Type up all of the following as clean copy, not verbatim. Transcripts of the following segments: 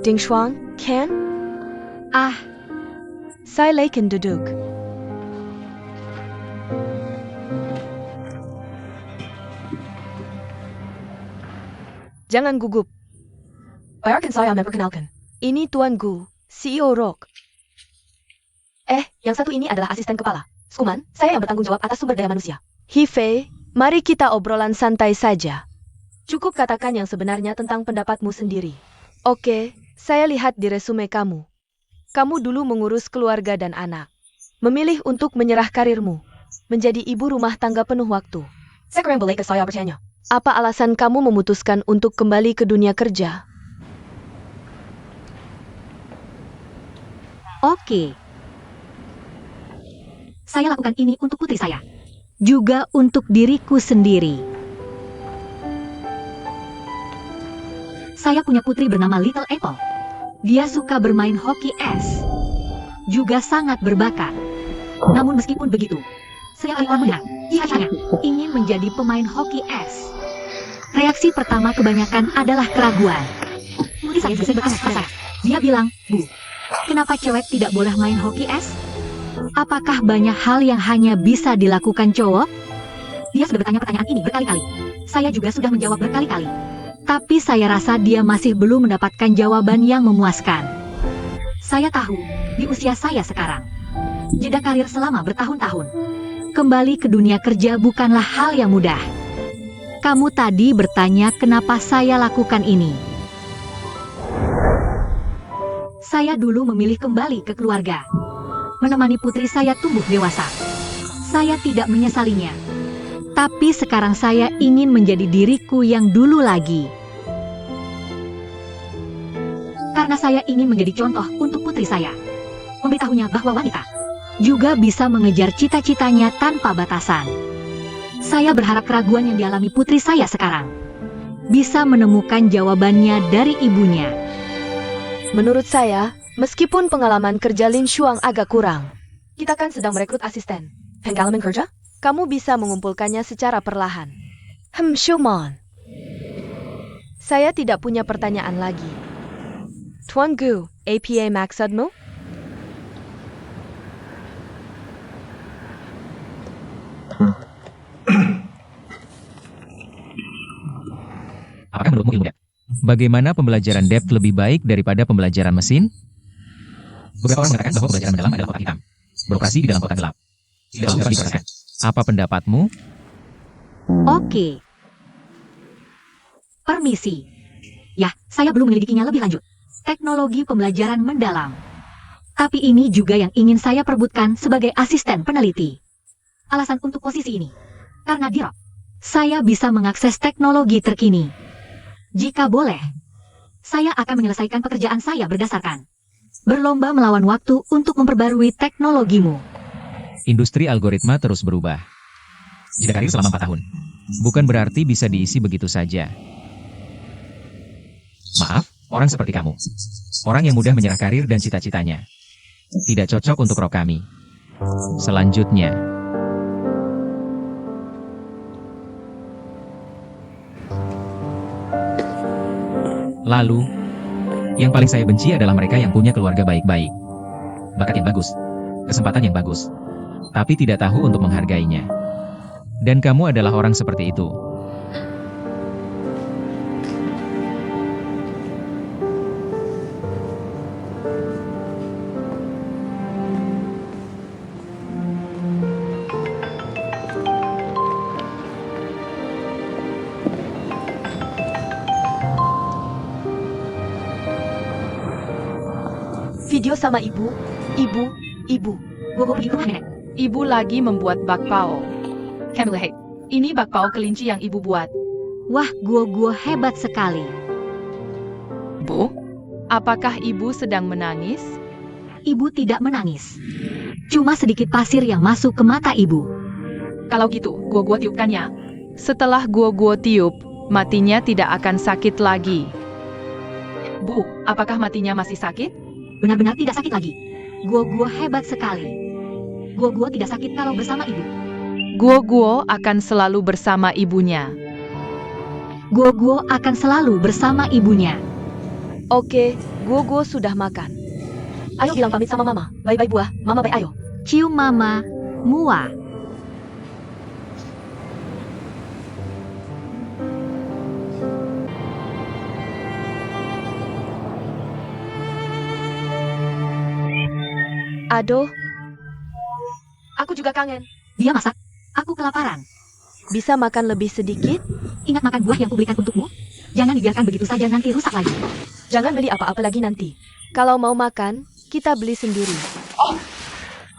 Ding Shuang, Ken? Ah, Silakan duduk. Jangan gugup. Biarkan saya memperkenalkan. Ini Tuan Gu, CEO Rock. Yang satu ini adalah asisten kepala. Skuman, saya yang bertanggung jawab atas sumber daya manusia. Hifei, mari kita obrolan santai saja. Cukup katakan yang sebenarnya tentang pendapatmu sendiri. Oke, saya lihat di resume kamu. Kamu dulu mengurus keluarga dan anak. Memilih untuk menyerah karirmu. Menjadi ibu rumah tangga penuh waktu. Sekarang boleh ke saya bertanya. Apa alasan kamu memutuskan untuk kembali ke dunia kerja? oke. Saya lakukan ini untuk putri saya. Juga untuk diriku sendiri. Saya punya putri bernama Little Apple. Dia suka bermain hoki es. Juga sangat berbakat. Namun meskipun begitu, saya menang. Ia hanya Ingin menjadi pemain hoki es. Reaksi pertama kebanyakan adalah keraguan. putri saya bisa bertanya pada saya. Dia bilang, Bu, kenapa cewek tidak boleh main hoki es? Apakah banyak hal yang hanya bisa dilakukan cowok? Dia sudah bertanya pertanyaan ini berkali-kali. Saya juga sudah menjawab berkali-kali. Tapi saya rasa dia masih belum mendapatkan jawaban yang memuaskan. Saya tahu, di usia saya sekarang, jeda karir selama bertahun-tahun. Kembali ke dunia kerja bukanlah hal yang mudah. Kamu tadi bertanya kenapa saya lakukan ini. Saya dulu memilih kembali ke keluarga. Menemani putri saya tumbuh dewasa. Saya tidak menyesalinya. Tapi sekarang saya ingin menjadi diriku yang dulu lagi. Karena saya ingin menjadi contoh untuk putri saya. Memberitahunya bahwa wanita Juga bisa mengejar cita-citanya tanpa batasan. Saya berharap keraguan yang dialami putri saya sekarang bisa menemukan jawabannya dari ibunya. Menurut saya, meskipun pengalaman kerja Lin Shuang agak kurang, kita kan sedang merekrut asisten. Pengalaman kerja? kamu bisa mengumpulkannya secara perlahan. Shumon. Saya tidak punya pertanyaan lagi. Tuan Gu, APA maksudmu? Apakah menurutmu ilmu depth? Bagaimana pembelajaran depth lebih baik daripada pembelajaran mesin? Beberapa orang mengatakan bahwa pembelajaran mendalam adalah kotak hitam. Beroperasi di dalam kotak gelap. Tidak dapat diperhatikan. Apa pendapatmu? Oke. Permisi. Ya, saya belum menyelidikinya lebih lanjut. Teknologi pembelajaran mendalam. Tapi ini juga yang ingin saya perebutkan sebagai asisten peneliti. Alasan untuk posisi ini, karena di Rock, Saya bisa mengakses teknologi terkini. jika boleh, saya akan menyelesaikan pekerjaan saya berdasarkan Berlomba melawan waktu untuk memperbarui teknologimu. Industri algoritma terus berubah. Jeda karir selama 4 tahun. Bukan berarti bisa diisi begitu saja. Maaf, orang seperti kamu. Orang yang mudah menyerah karir dan cita-citanya. Tidak cocok untuk rok kami. Selanjutnya. Lalu, yang paling saya benci adalah mereka yang punya keluarga baik-baik. Bakat yang bagus. Kesempatan yang bagus. Tapi tidak tahu untuk menghargainya. Dan kamu adalah orang seperti itu. Video sama ibu. Gue pergi ke rumah nenek. Ibu lagi membuat bakpao. Kamu lihat, Ini bakpao kelinci yang ibu buat. Wah, gua hebat sekali. Bu, apakah ibu sedang menangis? Ibu tidak menangis. Cuma sedikit pasir yang masuk ke mata ibu. Kalau gitu, gua tiupkannya. Setelah gua tiup, matinya tidak akan sakit lagi. Bu, apakah matinya masih sakit? benar-benar tidak sakit lagi. Gua hebat sekali. Gue tidak sakit kalau bersama ibu. Guo akan selalu bersama ibunya. Gua akan selalu bersama ibunya. Oke, Guo sudah makan. Ayo bilang pamit sama Mama. Bye-bye buah, Mama bye ayo. Cium mama, mua. Aduh. Aku juga kangen. Dia masak. Aku kelaparan. Bisa makan lebih sedikit? Ingat makan buah yang kuberikan untukmu? Jangan dibiarkan begitu saja nanti rusak lagi. Jangan beli apa-apa lagi nanti. Kalau mau makan, kita beli sendiri.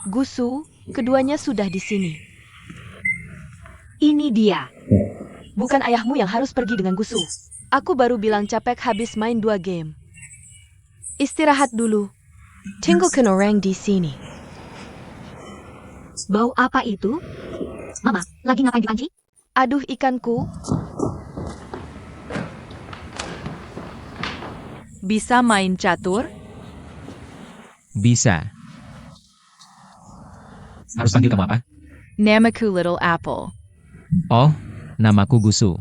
Gusu, keduanya sudah di sini. Ini dia. Bukan ayahmu yang harus pergi dengan Gusu. Aku baru bilang capek habis main 2 game. Istirahat dulu. Tinggalkan orang di sini. Bau apa itu? Mama, lagi ngapain di panci? Aduh ikanku. Bisa main catur? Bisa. Harus panggil kamu apa? Namaku Little Apple. Oh, namaku Gusu.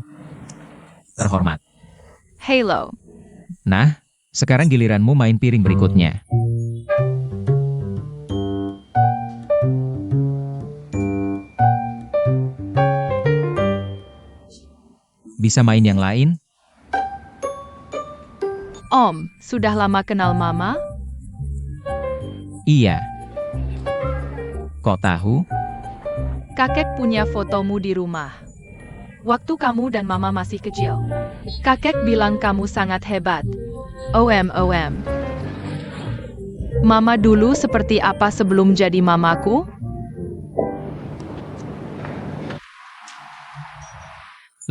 Terhormat. Halo. Nah, sekarang giliranmu main piring berikutnya. Bisa main yang lain? Om, sudah lama kenal Mama? Iya. Kok tahu? Kakek punya fotomu di rumah. Waktu kamu dan Mama masih kecil. Kakek bilang kamu sangat hebat. OM. Mama dulu seperti apa sebelum jadi mamaku?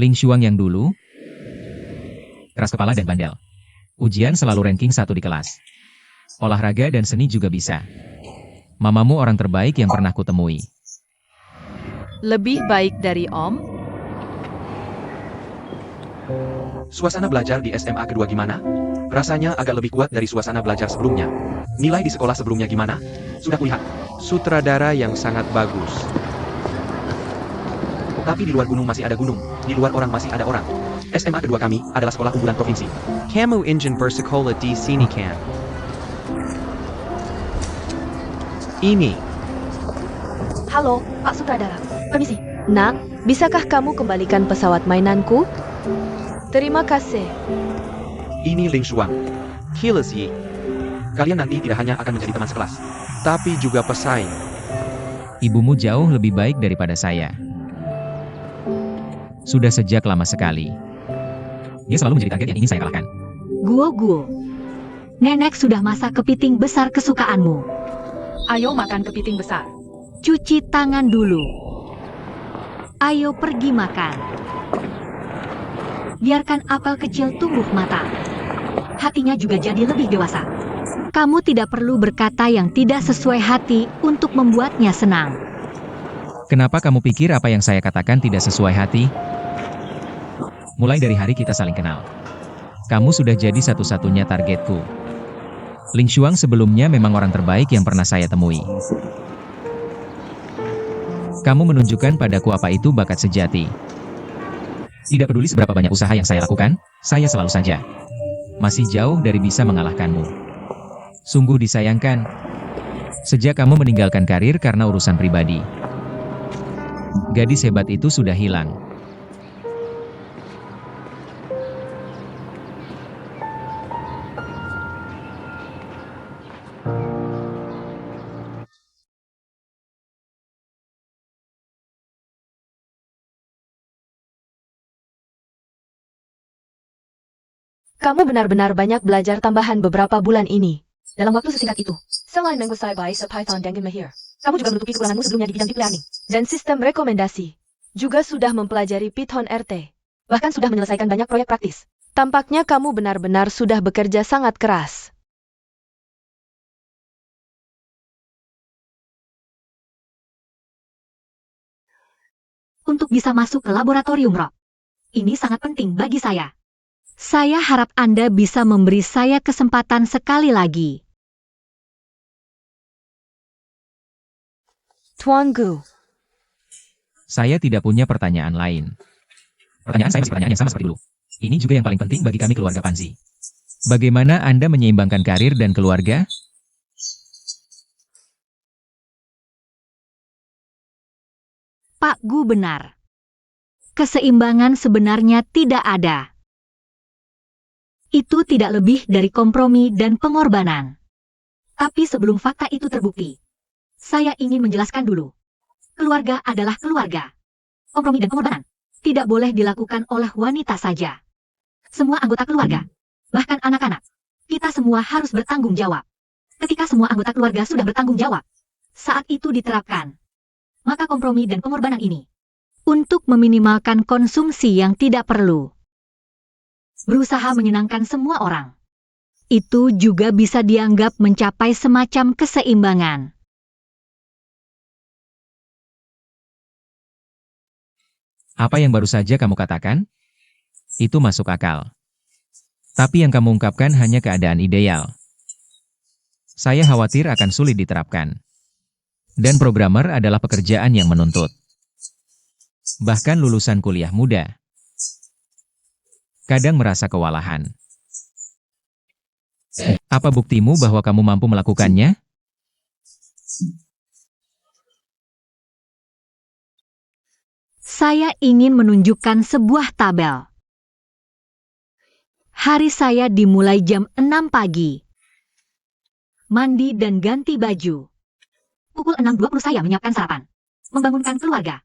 Ling Xuang yang dulu? Keras kepala dan bandel. Ujian selalu ranking 1 di kelas. Olahraga dan seni juga bisa. Mamamu orang terbaik yang pernah kutemui. Lebih baik dari Om? Suasana belajar di SMA kedua gimana? Rasanya agak lebih kuat dari suasana belajar sebelumnya. Nilai di sekolah sebelumnya gimana? Sudah kulihat. Sutradara yang sangat bagus. Tapi di luar gunung masih ada gunung. Di luar orang masih ada orang. SMA kedua kami adalah sekolah unggulan provinsi. Kamu ingin bersekolah di sini kan? Ini. Halo, Pak Sutradara. Permisi. Nak, bisakah kamu kembalikan pesawat mainanku? Terima kasih. Ini Ling Xuang. Kilas Yi. Kalian nanti tidak hanya akan menjadi teman sekelas. Tapi juga pesaing. Ibumu jauh lebih baik daripada saya. Sudah sejak lama sekali. Dia selalu menjadi target yang ingin saya kalahkan. Guo. Nenek sudah masak kepiting besar kesukaanmu. Ayo makan kepiting besar. Cuci tangan dulu. Ayo pergi makan. Biarkan apel kecil tumbuh matang. Hatinya juga jadi lebih dewasa. Kamu tidak perlu berkata yang tidak sesuai hati untuk membuatnya senang. Kenapa kamu pikir apa yang saya katakan tidak sesuai hati? Mulai dari hari kita saling kenal. Kamu sudah jadi satu-satunya targetku. Ling Xuang sebelumnya memang orang terbaik yang pernah saya temui. Kamu menunjukkan padaku apa itu bakat sejati. Tidak peduli seberapa banyak usaha yang saya lakukan, saya selalu saja masih jauh dari bisa mengalahkanmu. Sungguh disayangkan. Sejak kamu meninggalkan karir karena urusan pribadi, gadis hebat itu sudah hilang. Kamu benar-benar banyak belajar tambahan beberapa bulan ini. Dalam waktu sesingkat itu. Selain menguasai bahasa Python dan Mahir, kamu juga menutupi kekuranganmu sebelumnya di bidang deep learning. Dan sistem rekomendasi. Juga sudah mempelajari Python RT. Bahkan sudah menyelesaikan banyak proyek praktis. Tampaknya kamu benar-benar sudah bekerja sangat keras. Untuk bisa masuk ke laboratorium rock. Ini sangat penting bagi saya. Saya harap Anda bisa memberi saya kesempatan sekali lagi. Tuan Gu. Saya tidak punya pertanyaan lain. Pertanyaan saya masih pertanyaan yang sama seperti dulu. Ini juga yang paling penting bagi kami keluarga Panzi. Bagaimana Anda menyeimbangkan karir dan keluarga? Pak Gu benar. Keseimbangan sebenarnya tidak ada. Itu tidak lebih dari kompromi dan pengorbanan. Tapi sebelum fakta itu terbukti, saya ingin menjelaskan dulu. Keluarga adalah keluarga. Kompromi dan pengorbanan tidak boleh dilakukan oleh wanita saja. Semua anggota keluarga, bahkan anak-anak, kita semua harus bertanggung jawab. Ketika semua anggota keluarga sudah bertanggung jawab, saat itu diterapkan, maka kompromi dan pengorbanan ini untuk meminimalkan konsumsi yang tidak perlu. Berusaha menyenangkan semua orang. Itu juga bisa dianggap mencapai semacam keseimbangan. Apa yang baru saja kamu katakan? Itu masuk akal. Tapi yang kamu ungkapkan hanya keadaan ideal. Saya khawatir akan sulit diterapkan. Dan programmer adalah pekerjaan yang menuntut. Bahkan lulusan kuliah muda kadang merasa kewalahan. Apa buktimu bahwa kamu mampu melakukannya? Saya ingin menunjukkan sebuah tabel. Hari saya dimulai jam 6 pagi. Mandi dan ganti baju. Pukul 6.20 saya menyiapkan sarapan. Membangunkan keluarga.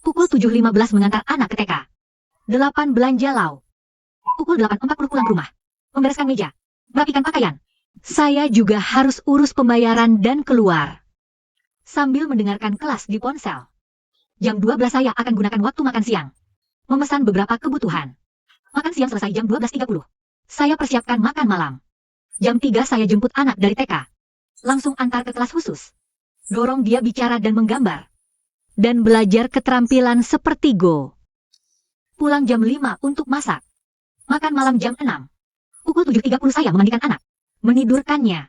Pukul 7.15 mengantar anak ke TK. 8 belanja lauk. Pukul 8.40 pulang rumah. Membereskan meja. Merapikan pakaian. Saya juga harus urus pembayaran dan keluar. Sambil mendengarkan kelas di ponsel. Jam 12 saya akan gunakan waktu makan siang. Memesan beberapa kebutuhan. Makan siang selesai jam 12.30. Saya persiapkan makan malam. Jam 3 saya jemput anak dari TK. Langsung antar ke kelas khusus. Dorong dia bicara dan menggambar. Dan belajar keterampilan seperti Go. Pulang jam 5 untuk masak. Makan malam jam 6. Pukul 7.30 saya memandikan anak. Menidurkannya.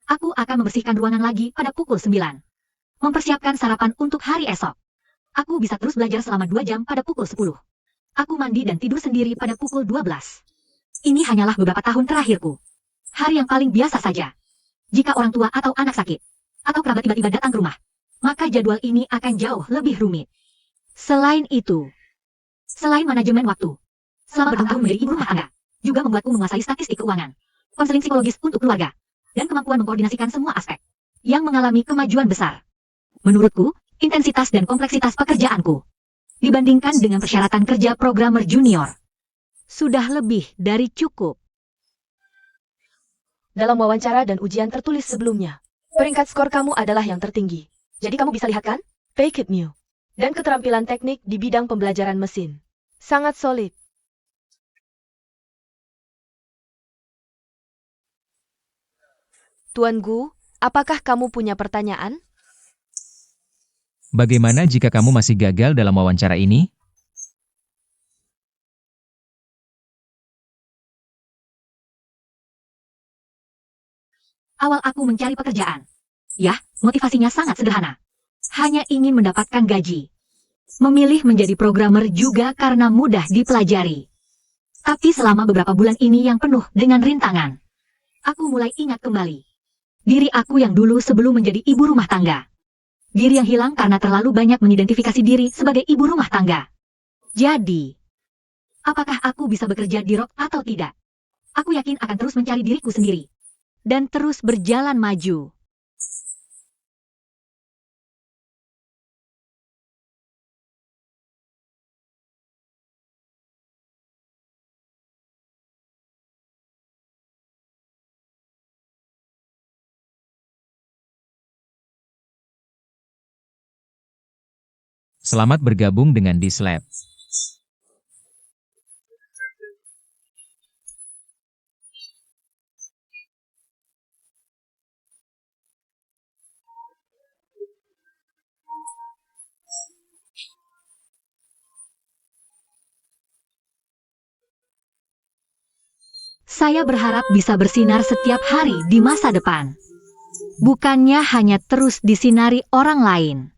Aku akan membersihkan ruangan lagi pada pukul 9. Mempersiapkan sarapan untuk hari esok. Aku bisa terus belajar selama 2 jam pada pukul 10. Aku mandi dan tidur sendiri pada pukul 12. Ini hanyalah beberapa tahun terakhirku. Hari yang paling biasa saja. Jika orang tua atau anak sakit, atau kerabat tiba-tiba datang ke rumah, maka jadwal ini akan jauh lebih rumit. Selain itu, selain manajemen waktu, selama bertahun-tahun menjadi ibu rumah tangga, juga membuatku menguasai statistik keuangan, konseling psikologis untuk keluarga, dan kemampuan mengkoordinasikan semua aspek, yang mengalami kemajuan besar. Menurutku, intensitas dan kompleksitas pekerjaanku, dibandingkan dengan persyaratan kerja programmer junior, sudah lebih dari cukup. Dalam wawancara dan ujian tertulis sebelumnya, peringkat skor kamu adalah yang tertinggi. Jadi kamu bisa lihat kan? Fake it new. Dan keterampilan teknik di bidang pembelajaran mesin. Sangat solid. Tuan Gu, apakah kamu punya pertanyaan? Bagaimana jika kamu masih gagal dalam wawancara ini? Awal aku mencari pekerjaan. Ya, motivasinya sangat sederhana. Hanya ingin mendapatkan gaji. Memilih menjadi programmer juga karena mudah dipelajari. Tapi selama beberapa bulan ini yang penuh dengan rintangan, aku mulai ingat kembali diri aku yang dulu sebelum menjadi ibu rumah tangga. Diri yang hilang karena terlalu banyak mengidentifikasi diri sebagai ibu rumah tangga. Jadi, apakah aku bisa bekerja di rock atau tidak? Aku yakin akan terus mencari diriku sendiri. Dan terus berjalan maju. Selamat bergabung dengan Dislab. Saya berharap bisa bersinar setiap hari di masa depan. Bukannya hanya terus disinari orang lain.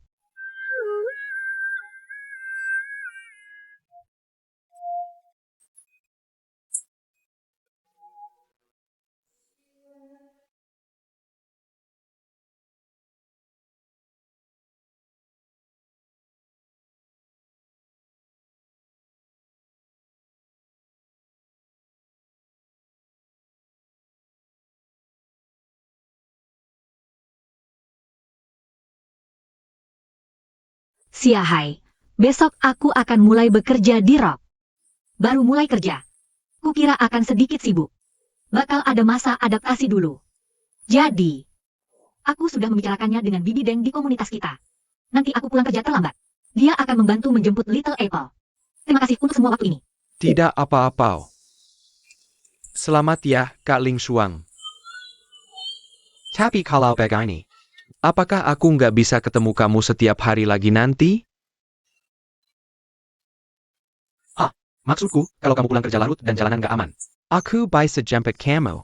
Siahai, besok aku akan mulai bekerja di Rock. Baru mulai kerja. Kukira akan sedikit sibuk. Bakal ada masa adaptasi dulu. Jadi, aku sudah membicarakannya dengan Bibi Deng di komunitas kita. Nanti aku pulang kerja terlambat. Dia akan membantu menjemput Little Apple. Terima kasih untuk semua waktu ini. Tidak apa-apa. Selamat ya, Kak Ling Shuang. Tapi kalau begini, apakah aku nggak bisa ketemu kamu setiap hari lagi nanti? Maksudku, kalau kamu pulang kerja larut dan jalanan gak aman. Aku bisa jemput kamu.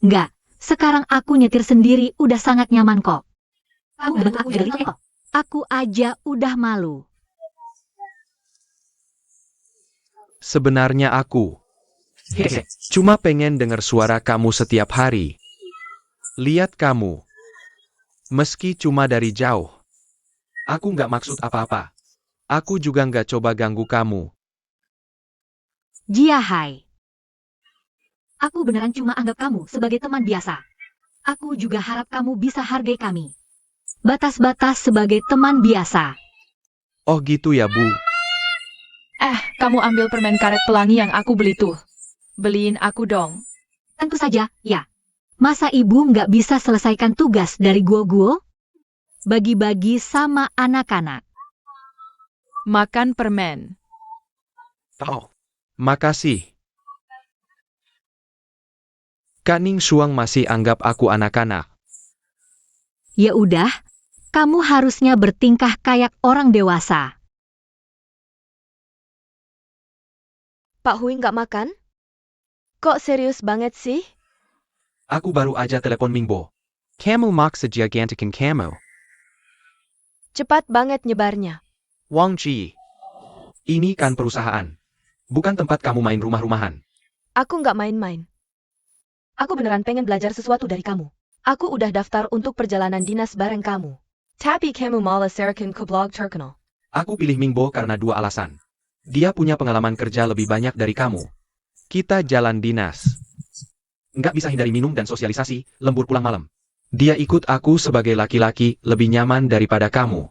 Enggak, sekarang aku nyetir sendiri udah sangat nyaman kok. Kamu bantu aku jaga Little Apple. Aku aja udah malu. Sebenarnya aku Hehehe. cuma pengen dengar suara kamu setiap hari. Lihat kamu. Meski cuma dari jauh. Aku nggak maksud apa-apa. Aku juga nggak coba ganggu kamu. Jiahai. Aku beneran cuma anggap kamu sebagai teman biasa. Aku juga harap kamu bisa hargai kami. Batas-batas sebagai teman biasa. Oh gitu ya, Bu. Kamu ambil permen karet pelangi yang aku beli tuh. Beliin aku dong. Tentu saja, ya. Masa ibu nggak bisa selesaikan tugas dari guo-guo? Bagi-bagi sama anak-anak. Makan permen. Oh, Makasih. Kak Ning Shuang masih anggap aku anak-anak. Ya udah, kamu harusnya bertingkah kayak orang dewasa. Pak Hui nggak makan? Kok serius banget sih? aku baru aja telepon Mingbo. Kamu maksa gigantikan kamu. Cepat banget nyebarnya. Wang Ji. Ini kan perusahaan. Bukan tempat kamu main rumah-rumahan. Aku nggak main-main. Aku beneran pengen belajar sesuatu dari kamu. Aku udah daftar untuk perjalanan dinas bareng kamu. Tapi kamu malah serahkan ke blog terkenal. Aku pilih Mingbo karena dua alasan. Dia punya pengalaman kerja lebih banyak dari kamu. Kita jalan dinas. Nggak bisa hindari minum dan sosialisasi, lembur pulang malam. Dia ikut aku sebagai laki-laki lebih nyaman daripada kamu.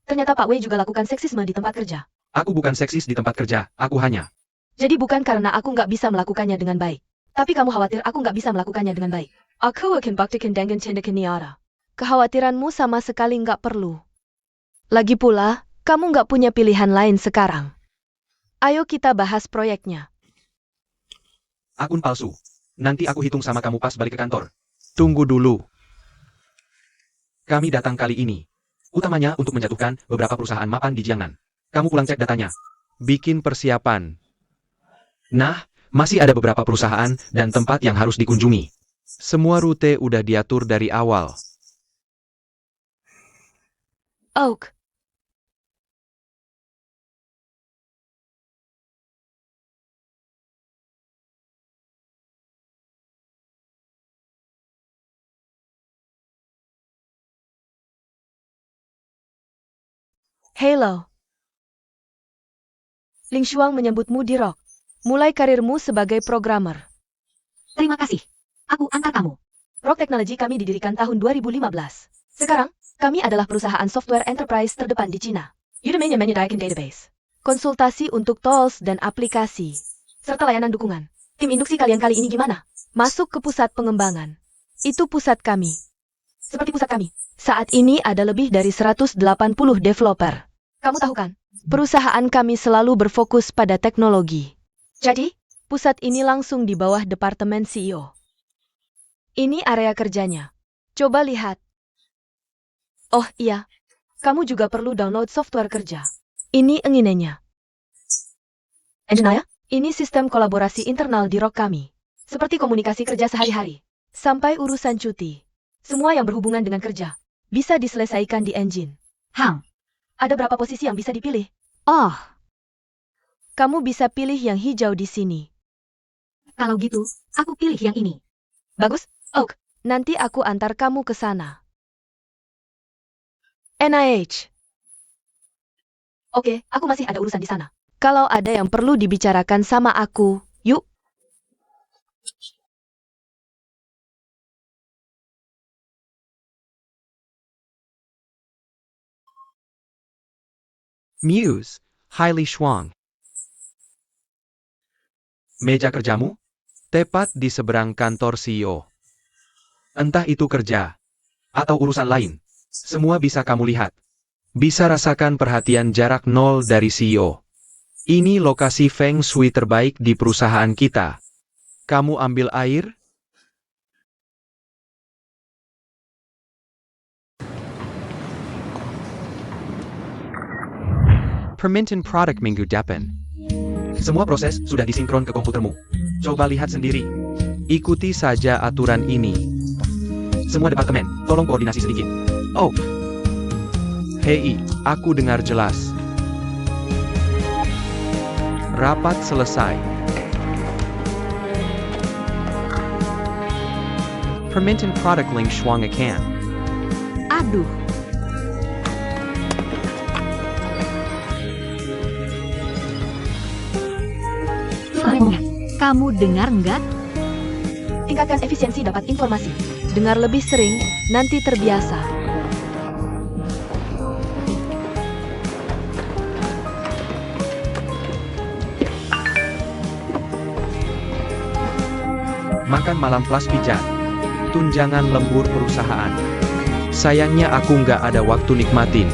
Ternyata Pak Wei juga lakukan seksisme di tempat kerja. Aku bukan seksis di tempat kerja, aku hanya. Jadi bukan karena aku nggak bisa melakukannya dengan baik. Tapi kamu khawatir aku nggak bisa melakukannya dengan baik. Aku akan buktikan dengan tindakan nyata. Kekhawatiranmu sama sekali nggak perlu. Lagi pula, kamu nggak punya pilihan lain sekarang. Ayo kita bahas proyeknya. Akun palsu. Nanti aku hitung sama kamu pas balik ke kantor. Tunggu dulu. Kami datang kali ini. Utamanya untuk menjatuhkan beberapa perusahaan mapan di Jiangnan. Kamu pulang cek datanya. Bikin persiapan. Nah, masih ada beberapa perusahaan dan tempat yang harus dikunjungi. Semua rute udah diatur dari awal. Oak. Hello. Ling Shuang menyebutmu di Rock. Mulai karirmu sebagai programmer. Terima kasih. Aku antar kamu. Rock Technology kami didirikan tahun 2015. Sekarang, kami adalah perusahaan software enterprise terdepan di Cina. Udemy menyediakan database, konsultasi untuk tools dan aplikasi, serta layanan dukungan. Tim induksi kalian kali ini gimana? Masuk ke pusat pengembangan. Itu pusat kami. Seperti pusat kami. Saat ini ada lebih dari 180 developer. Kamu tahu kan? Perusahaan kami selalu berfokus pada teknologi. Jadi, pusat ini langsung di bawah departemen CEO. Ini area kerjanya. Coba lihat. Oh iya, kamu juga perlu download software kerja. Ini enginenya. Engineer, ini sistem kolaborasi internal di Rock kami. Seperti komunikasi kerja sehari-hari. Sampai urusan cuti. Semua yang berhubungan dengan kerja. Bisa diselesaikan di engine. Ada berapa posisi yang bisa dipilih? Oh, Kamu bisa pilih yang hijau di sini. kalau gitu, aku pilih yang ini. Bagus, Oak. Nanti aku antar kamu ke sana. NIH. Oke, aku masih ada urusan di sana. Kalau ada yang perlu dibicarakan sama aku, yuk. Muse, Hailey Shuang. Meja kerjamu? Tepat di seberang kantor CEO. Entah itu kerja atau urusan lain, semua bisa kamu lihat. Bisa rasakan perhatian jarak nol dari CEO. Ini lokasi Feng Shui terbaik di perusahaan kita. Kamu ambil air? Permintaan produk minggu depan. Semua proses sudah disinkron ke komputermu. Coba lihat sendiri. Ikuti saja aturan ini. Semua departemen, tolong koordinasi sedikit. Oh. Hei, aku dengar jelas. Rapat selesai. Permintaan produk Ling Shuang akan. Aduh, kamu dengar nggak? Tingkatkan efisiensi dapat informasi. Dengar lebih sering, nanti terbiasa. Makan malam plus pijat. Tunjangan lembur perusahaan. Sayangnya aku nggak ada waktu nikmatin.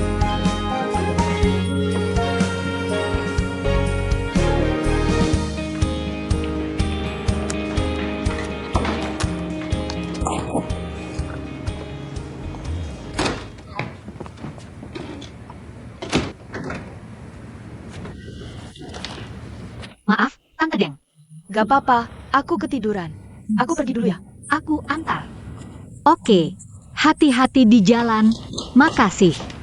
Maaf, Tante Deng. Gak apa-apa, aku ketiduran. Aku pergi dulu ya. Aku antar. Oke, hati-hati di jalan. Makasih.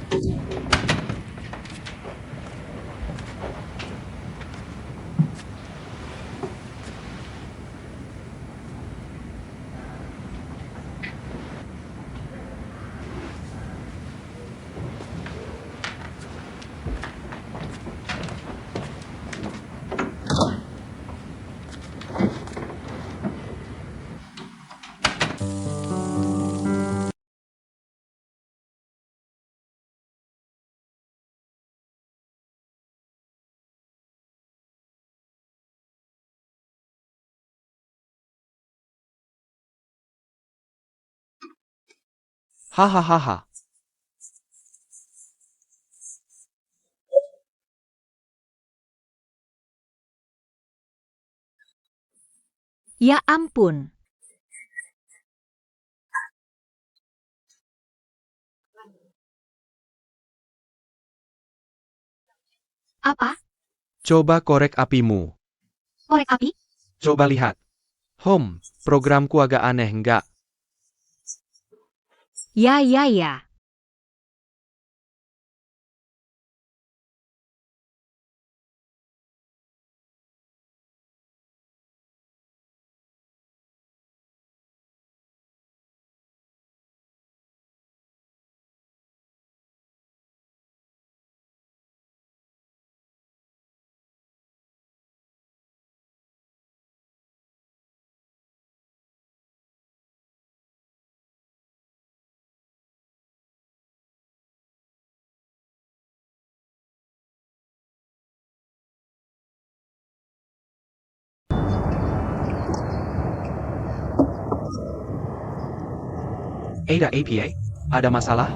Hahaha. Ya ampun. Apa? Coba korek apimu. Korek api? Coba lihat. Programku agak aneh nggak? Ya. Ada APA? Ada masalah?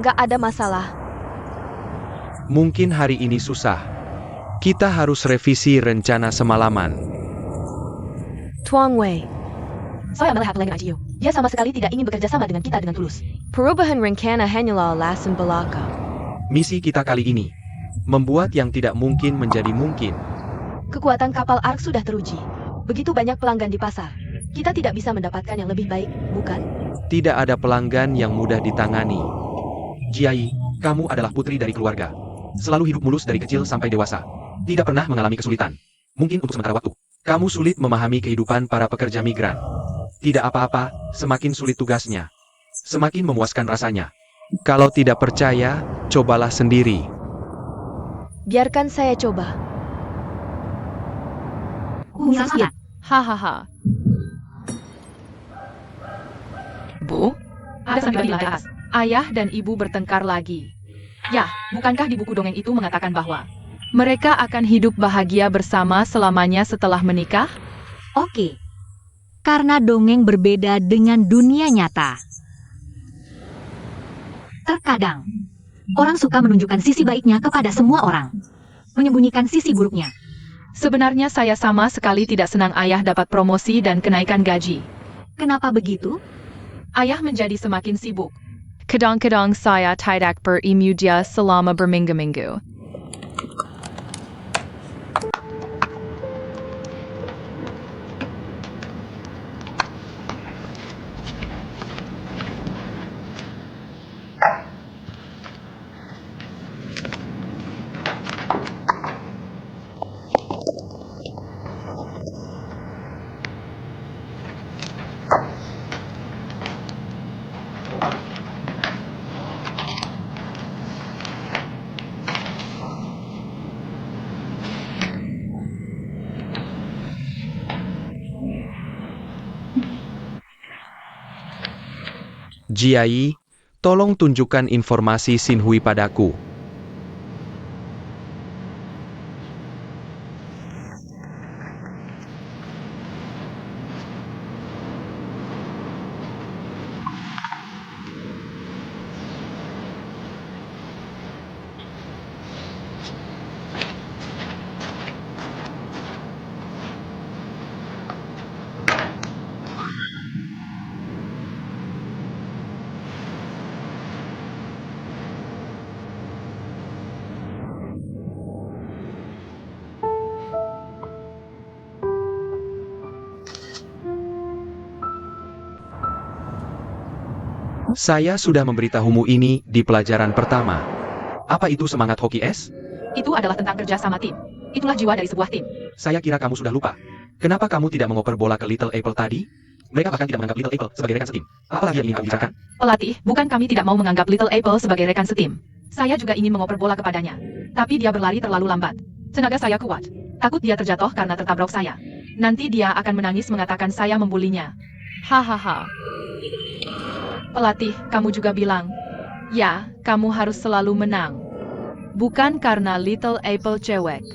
Gak ada masalah. Mungkin hari ini susah. Kita harus revisi rencana semalaman. Tuang Wei, Saya melihat dengan Gio. Dia sama sekali tidak ingin bekerja sama dengan kita dengan tulus. perubahan rencana hanyalah alasan belaka. Misi kita kali ini membuat yang tidak mungkin menjadi mungkin. Kekuatan kapal Ark sudah teruji. Begitu banyak pelanggan di pasar. Kita tidak bisa mendapatkan yang lebih baik, bukan? Tidak ada pelanggan yang mudah ditangani. Jiai, kamu adalah putri dari keluarga. Selalu hidup mulus dari kecil sampai dewasa. Tidak pernah mengalami kesulitan. Mungkin untuk sementara waktu. Kamu sulit memahami kehidupan para pekerja migran. Tidak apa-apa, semakin sulit tugasnya. Semakin memuaskan rasanya. Kalau tidak percaya, cobalah sendiri. Biarkan saya coba. Misalnya, Hahaha. Bu, ada sambil di lantai atas. Ayah dan ibu bertengkar lagi. Ya, bukankah di buku dongeng itu mengatakan bahwa mereka akan hidup bahagia bersama selamanya setelah menikah? Oke. Karena dongeng berbeda dengan dunia nyata. Terkadang, orang suka menunjukkan sisi baiknya kepada semua orang, menyembunyikan sisi buruknya. Sebenarnya saya sama sekali tidak senang ayah dapat promosi dan kenaikan gaji. Kenapa begitu? Ayah menjadi semakin sibuk. Kadang-kadang saya tidak berimudia selama berminggu-minggu. Jiai, tolong tunjukkan informasi Xinhui padaku. Saya sudah memberitahumu ini di pelajaran pertama. Apa itu semangat hoki es? Itu adalah tentang kerja sama tim. Itulah jiwa dari sebuah tim. Saya kira kamu sudah lupa. Kenapa kamu tidak mengoper bola ke Little Apple tadi? Mereka bahkan tidak menganggap Little Apple sebagai rekan setim. Apalagi yang ingin kamu bicarakan? Pelatih, bukan kami tidak mau menganggap Little Apple sebagai rekan setim. Saya juga ingin mengoper bola kepadanya. Tapi dia berlari terlalu lambat. Tenaga saya kuat. Takut dia terjatuh karena tertabrak saya. Nanti dia akan menangis mengatakan saya membulinya. Hahaha. Pelatih, kamu juga bilang, ya, kamu harus selalu menang. Bukan karena Little Apple cewek.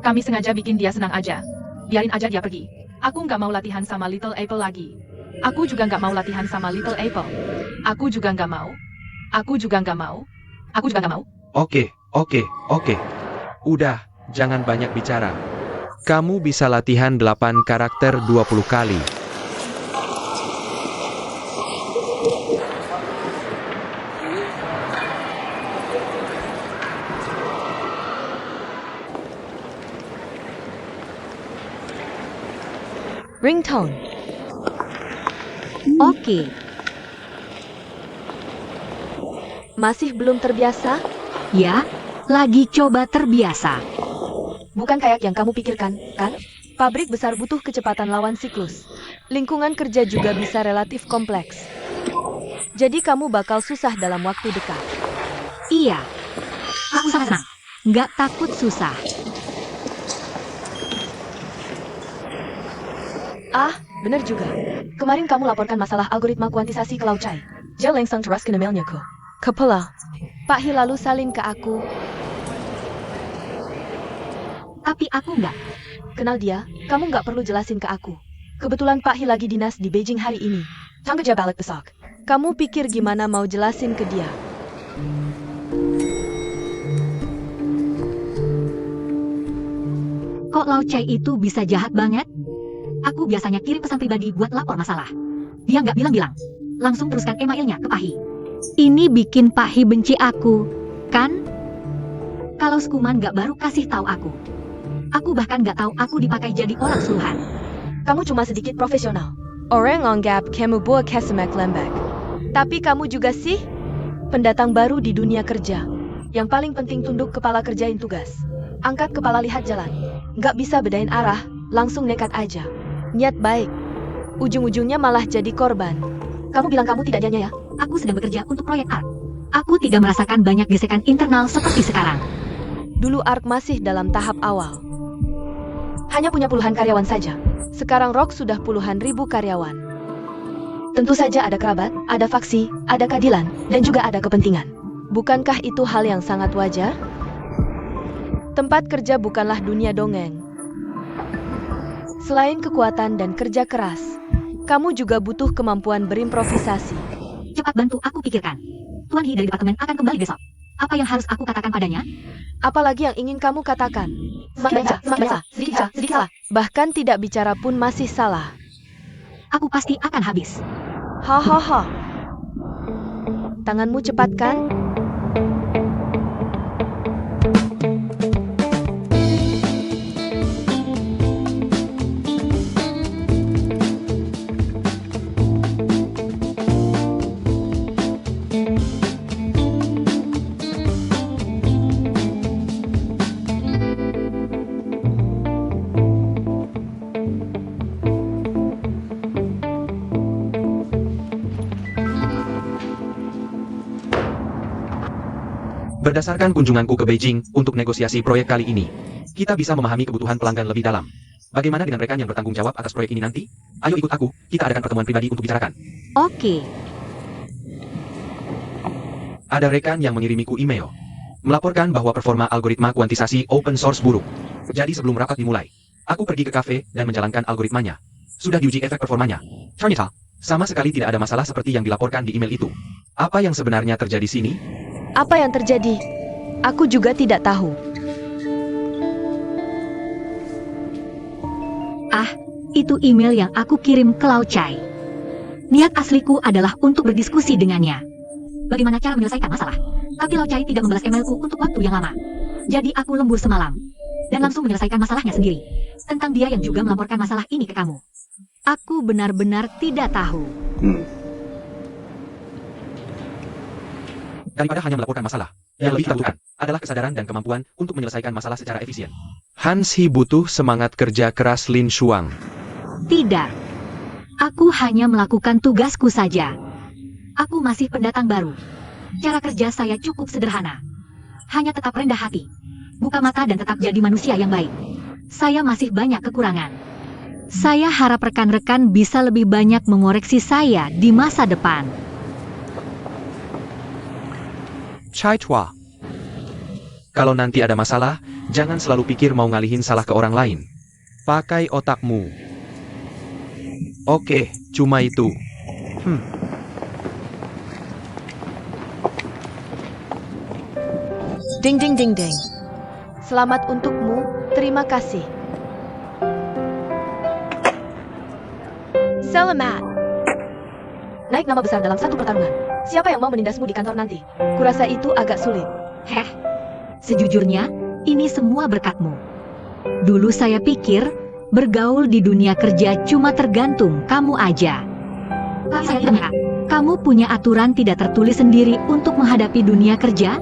Kami sengaja bikin dia senang aja. Biarin aja dia pergi. Aku nggak mau latihan sama Little Apple lagi. Aku juga nggak mau latihan sama Little Apple. Aku juga nggak mau. Aku juga nggak mau. Aku juga nggak mau. Oke. Udah, jangan banyak bicara. Kamu bisa latihan 8 karakter 20 kali. Ringtone. Oke. Masih belum terbiasa? Ya, lagi coba terbiasa. Bukan kayak yang kamu pikirkan, kan? Pabrik besar butuh kecepatan lawan siklus. Lingkungan kerja juga bisa relatif kompleks. Jadi kamu bakal susah dalam waktu dekat. Iya. Aku sangat senang. Nggak takut susah. Ah, bener juga. Kemarin kamu laporkan masalah algoritma kuantisasi ke Lau Chai. Dia langsung teruskan emailnya ke kepala. Pak Hi lalu salin ke aku. Tapi aku nggak. Kenal dia, kamu nggak perlu jelasin ke aku. Kebetulan Pak Hi lagi dinas di Beijing hari ini. Tangga dia balik besok. Kamu pikir gimana mau jelasin ke dia? Kok Lau Chai itu bisa jahat banget? Aku biasanya kirim pesan pribadi buat lapor masalah. Dia nggak bilang-bilang. Langsung teruskan emailnya ke Pak Hi. Ini bikin Pak Hi benci aku, kan? Kalau Skuman nggak baru kasih tahu aku. Aku bahkan nggak tahu aku dipakai jadi orang suruhan. Kamu cuma sedikit profesional. Orang anggap kamu buah kesemek lembek. Tapi kamu juga sih pendatang baru di dunia kerja. Yang paling penting tunduk kepala kerjain tugas. Angkat kepala lihat jalan. Nggak bisa bedain arah, langsung nekat aja. Niat baik. Ujung-ujungnya malah jadi korban. Kamu bilang kamu tidak dianiaya. Aku sedang bekerja untuk proyek ARK. Aku tidak merasakan banyak gesekan internal seperti sekarang. Dulu ARK masih dalam tahap awal. Hanya punya puluhan karyawan saja. Sekarang Rock sudah puluhan ribu karyawan. Tentu saja ada kerabat, ada faksi, ada keadilan, dan juga ada kepentingan. Bukankah itu hal yang sangat wajar? Tempat kerja bukanlah dunia dongeng. Selain kekuatan dan kerja keras, kamu juga butuh kemampuan berimprovisasi. Cepat bantu aku pikirkan. Tuan He dari departemen akan kembali besok. Apa yang harus aku katakan padanya? Apalagi yang ingin kamu katakan? Semakin baca, sedikit salah. Bahkan tidak bicara pun masih salah. Aku pasti akan habis. Hahaha. Tanganmu cepat kan? Berdasarkan kunjunganku ke Beijing untuk negosiasi proyek kali ini, kita bisa memahami kebutuhan pelanggan lebih dalam. Bagaimana dengan rekan yang bertanggung jawab atas proyek ini nanti? Ayo ikut aku, kita adakan pertemuan pribadi untuk bicarakan. Oke, Ada rekan yang mengirimiku email, melaporkan bahwa performa algoritma kuantisasi open source buruk. Jadi sebelum rapat dimulai, aku pergi ke kafe dan menjalankan algoritmanya. Sudah diuji efek performanya. Ternyata, sama sekali tidak ada masalah seperti yang dilaporkan di email itu. Apa yang sebenarnya terjadi sini? Apa yang terjadi? Aku juga tidak tahu. itu email yang aku kirim ke Lau Chai. Niat asliku adalah untuk berdiskusi dengannya. Bagaimana cara menyelesaikan masalah? Tapi Lau Chai tidak membalas emailku untuk waktu yang lama. Jadi aku lembur semalam. Dan langsung menyelesaikan masalahnya sendiri. Tentang dia yang juga melaporkan masalah ini ke kamu. Aku benar-benar tidak tahu. Daripada hanya melaporkan masalah, yang lebih kita butuhkan adalah kesadaran dan kemampuan untuk menyelesaikan masalah secara efisien. Hans He butuh semangat kerja keras Lin Shuang. Tidak. Aku hanya melakukan tugasku saja. Aku masih pendatang baru. Cara kerja saya cukup sederhana. Hanya tetap rendah hati. Buka mata dan tetap jadi manusia yang baik. Saya masih banyak kekurangan. Saya harap rekan-rekan bisa lebih banyak mengoreksi saya di masa depan. Chai Chua. Kalau nanti ada masalah, jangan selalu pikir mau ngalihin salah ke orang lain. Pakai otakmu. Oke, cuma itu. Ding ding ding ding. Selamat untukmu, terima kasih. Selamat. Naik nama besar dalam satu pertarungan. Siapa yang mau menindasmu di kantor nanti? Kurasa itu agak sulit. Sejujurnya, ini semua berkatmu. Dulu saya pikir, bergaul di dunia kerja cuma tergantung kamu aja. Tapi saya tidak menyerah. Kamu punya aturan tidak tertulis sendiri untuk menghadapi dunia kerja?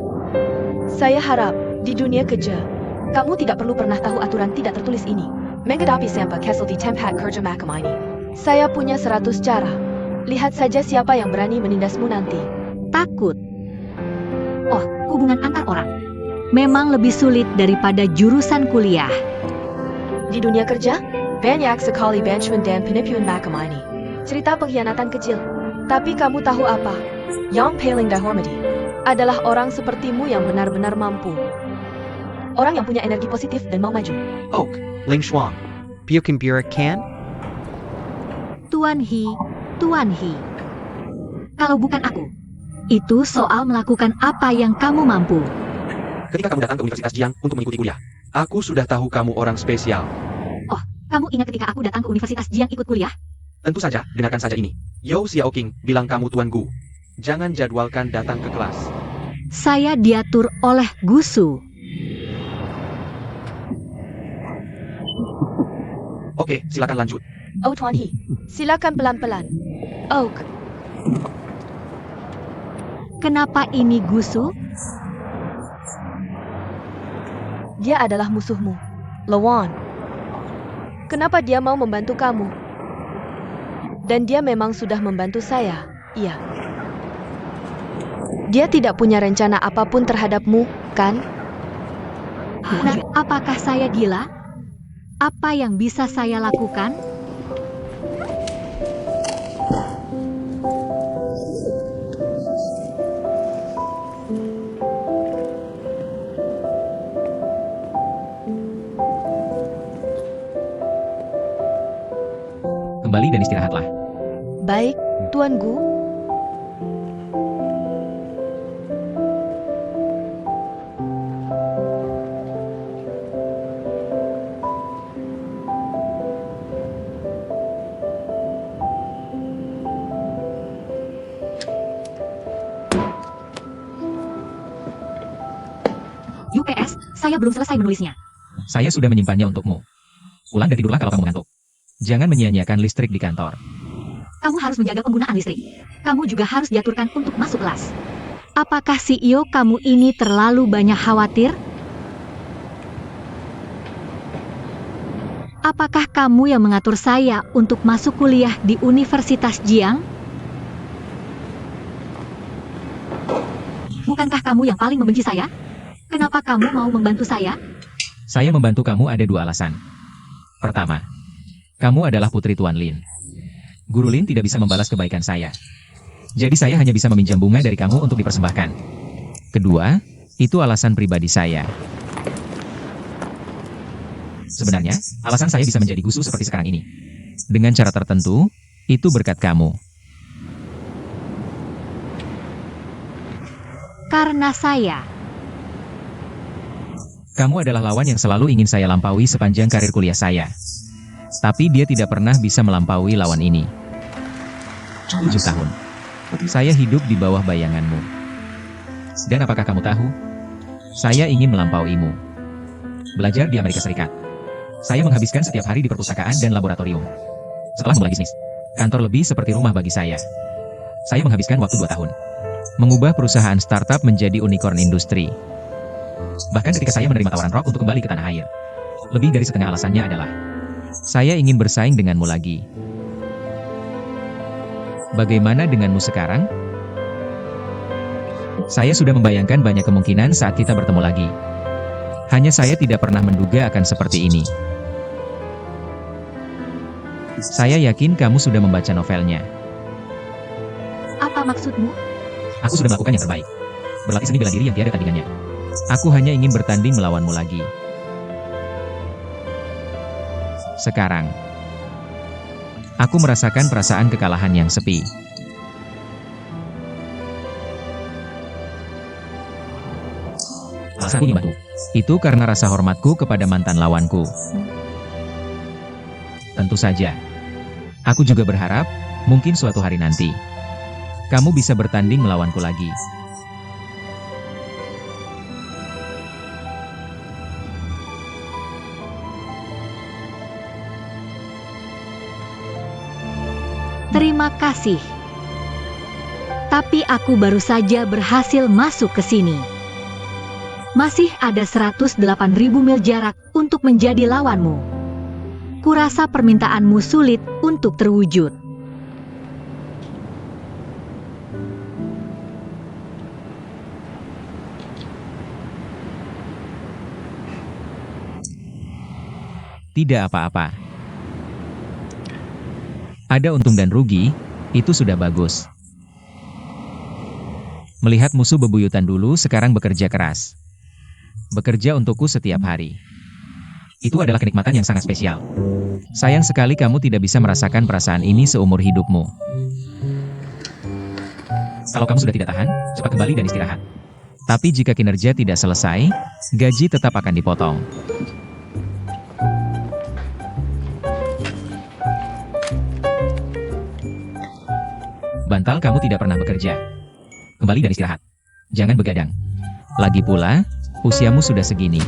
Saya harap, di dunia kerja, kamu tidak perlu pernah tahu aturan tidak tertulis ini. Menghadapi sampah kesel di tempat kerja macam ini. Saya punya 100 cara. Lihat saja siapa yang berani menindasmu nanti. Takut. Oh, hubungan antar orang. Memang lebih sulit daripada jurusan kuliah. Di dunia kerja, banyak sekali benchman dan penipuan macam ini. Cerita pengkhianatan kecil. Tapi kamu tahu apa? Yang paling dihormati adalah orang sepertimu yang benar-benar mampu. Orang yang punya energi positif dan mau maju. Oak, Ling Shuang. Pukin Kan? Tuan He, Kalau bukan aku, itu soal melakukan apa yang kamu mampu. Ketika kamu datang ke Universitas Jiang untuk mengikuti kuliah, aku sudah tahu kamu orang spesial. kamu ingat ketika aku datang ke Universitas Jiang ikut kuliah? Tentu saja, dengarkan saja ini. Yo Xiaoqing bilang kamu Tuan Gu. Jangan jadwalkan datang ke kelas. Saya diatur oleh Gusu. Oke, silakan lanjut. Oh Tuan He, silakan pelan-pelan. Oak, Kenapa ini Gusu? dia adalah musuhmu. Lawan. Kenapa dia mau membantu kamu? Dan dia memang sudah membantu saya, iya. Dia tidak punya rencana apapun terhadapmu, kan? Nah, apakah saya gila? Apa yang bisa saya lakukan? Tuan Gu? UPS, saya belum selesai menulisnya. Saya sudah menyimpannya untukmu. Pulang dan tidurlah kalau kamu mengantuk. Jangan menyia-nyiakan listrik di kantor. Kamu harus menjaga penggunaan listrik. Kamu juga harus diaturkan untuk masuk kelas. Apakah CEO kamu ini terlalu banyak khawatir? Apakah kamu yang mengatur saya untuk masuk kuliah di Universitas Jiang? Bukankah kamu yang paling membenci saya? Kenapa kamu mau membantu saya? Saya membantu kamu ada dua alasan. Pertama, kamu adalah putri Tuan Lin. Guru Lin tidak bisa membalas kebaikan saya. Jadi saya hanya bisa meminjam bunga dari kamu untuk dipersembahkan. Kedua, itu alasan pribadi saya. Sebenarnya, alasan saya bisa menjadi gusu seperti sekarang ini. Dengan cara tertentu, itu berkat kamu. Karena saya. Kamu adalah lawan yang selalu ingin saya lampaui sepanjang karir kuliah saya. Tapi dia tidak pernah bisa melampaui lawan ini. 7 tahun. Saya hidup di bawah bayanganmu. Dan apakah kamu tahu? Saya ingin melampauimu. Belajar di Amerika Serikat. Saya menghabiskan setiap hari di perpustakaan dan laboratorium. Setelah memulai bisnis, kantor lebih seperti rumah bagi saya. Saya menghabiskan waktu 2 tahun. Mengubah perusahaan startup menjadi unicorn industri. Bahkan ketika saya menerima tawaran Rock untuk kembali ke tanah air. Lebih dari setengah alasannya adalah, saya ingin bersaing denganmu lagi. Bagaimana denganmu sekarang? Saya sudah membayangkan banyak kemungkinan saat kita bertemu lagi. Hanya saya tidak pernah menduga akan seperti ini. Saya yakin kamu sudah membaca novelnya. Apa maksudmu? Aku sudah melakukan yang terbaik. Berlatih seni bela diri yang tiada tandingannya. Aku hanya ingin bertanding melawanmu lagi. Sekarang, aku merasakan perasaan kekalahan yang sepi. Alasanku ingin bantu. Itu karena rasa hormatku kepada mantan lawanku. Tentu saja. Aku juga berharap, mungkin suatu hari nanti, kamu bisa bertanding melawanku lagi. Terima kasih. Tapi aku baru saja berhasil masuk ke sini. Masih ada 108.000 mil jarak untuk menjadi lawanmu. Kurasa permintaanmu sulit untuk terwujud. Tidak apa-apa. Ada untung dan rugi, itu sudah bagus. Melihat musuh bebuyutan dulu sekarang bekerja keras. Bekerja untukku setiap hari. Itu adalah kenikmatan yang sangat spesial. Sayang sekali kamu tidak bisa merasakan perasaan ini seumur hidupmu. Kalau kamu sudah tidak tahan, cepat kembali dan istirahat. Tapi jika kinerja tidak selesai, gaji tetap akan dipotong. Bantal, kamu tidak pernah bekerja. Kembali dan istirahat. Jangan begadang. Lagi pula, usiamu sudah segini.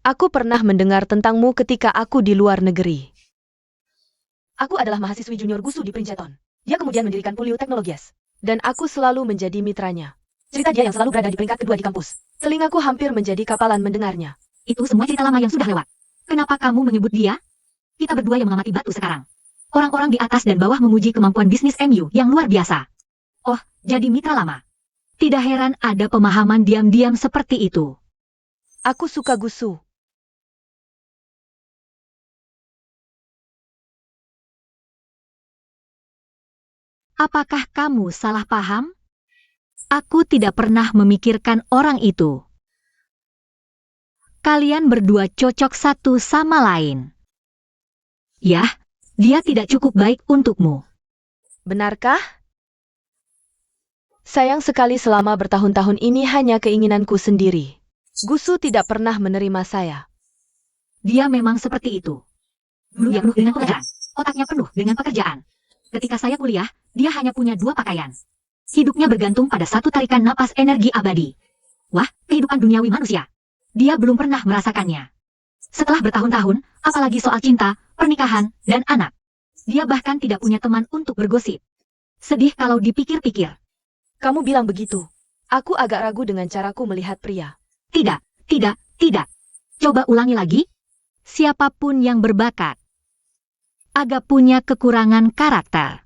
Aku pernah mendengar tentangmu ketika aku di luar negeri. Aku adalah mahasiswi junior Gusu di Princeton. Dia kemudian mendirikan Puliu Technologies. Dan aku selalu menjadi mitranya. Cerita dia yang selalu berada di peringkat kedua di kampus. Telingaku hampir menjadi kapalan mendengarnya. Itu semua cerita lama yang sudah lewat. Kenapa kamu menyebut dia? Kita berdua yang mengamati batu sekarang. Orang-orang di atas dan bawah memuji kemampuan bisnis MU yang luar biasa. Oh, jadi mitra lama. Tidak heran ada pemahaman diam-diam seperti itu. Aku suka Gusu. Apakah kamu salah paham? Aku tidak pernah memikirkan orang itu. Kalian berdua cocok satu sama lain. Yah, dia tidak cukup baik untukmu. Benarkah? Sayang sekali selama bertahun-tahun ini hanya keinginanku sendiri. Gusu tidak pernah menerima saya. Dia memang seperti itu. Dulu dia penuh dengan pekerjaan. Otaknya penuh dengan pekerjaan. Ketika saya kuliah, dia hanya punya 2 pakaian. Hidupnya bergantung pada satu tarikan napas energi abadi. Wah, kehidupan duniawi manusia. Dia belum pernah merasakannya. Setelah bertahun-tahun, apalagi soal cinta, pernikahan, dan anak. Dia bahkan tidak punya teman untuk bergosip. Sedih kalau dipikir-pikir. Kamu bilang begitu. Aku agak ragu dengan caraku melihat pria. Tidak, tidak, tidak. Coba ulangi lagi. Siapapun yang berbakat agak punya kekurangan karakter.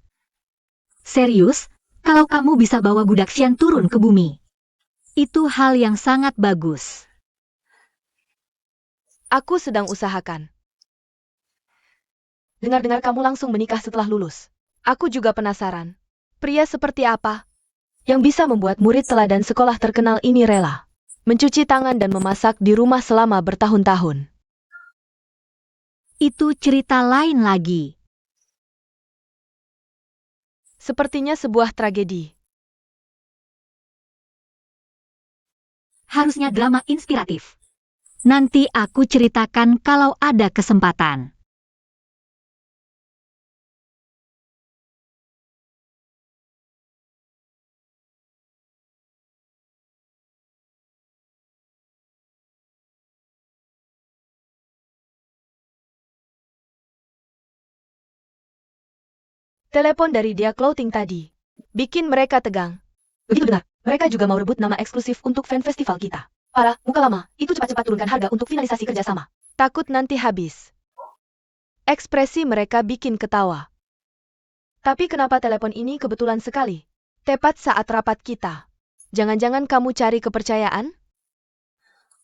Serius, kalau kamu bisa bawa budak Xian turun ke bumi. Itu hal yang sangat bagus. Aku sedang usahakan. Dengar-dengar kamu langsung menikah setelah lulus. Aku juga penasaran. Pria seperti apa yang bisa membuat murid teladan sekolah terkenal ini rela mencuci tangan dan memasak di rumah selama bertahun-tahun? Itu cerita lain lagi. Sepertinya sebuah tragedi. Harusnya drama inspiratif. Nanti aku ceritakan kalau ada kesempatan. Telepon dari dia clothing tadi bikin mereka tegang. Begitu dengar, mereka juga mau rebut nama eksklusif untuk fan festival kita. Parah, muka lama, itu cepat-cepat turunkan harga untuk finalisasi kerjasama. Takut nanti habis. Ekspresi mereka bikin ketawa. Tapi kenapa telepon ini kebetulan sekali? Tepat saat rapat kita. Jangan-jangan kamu cari kepercayaan?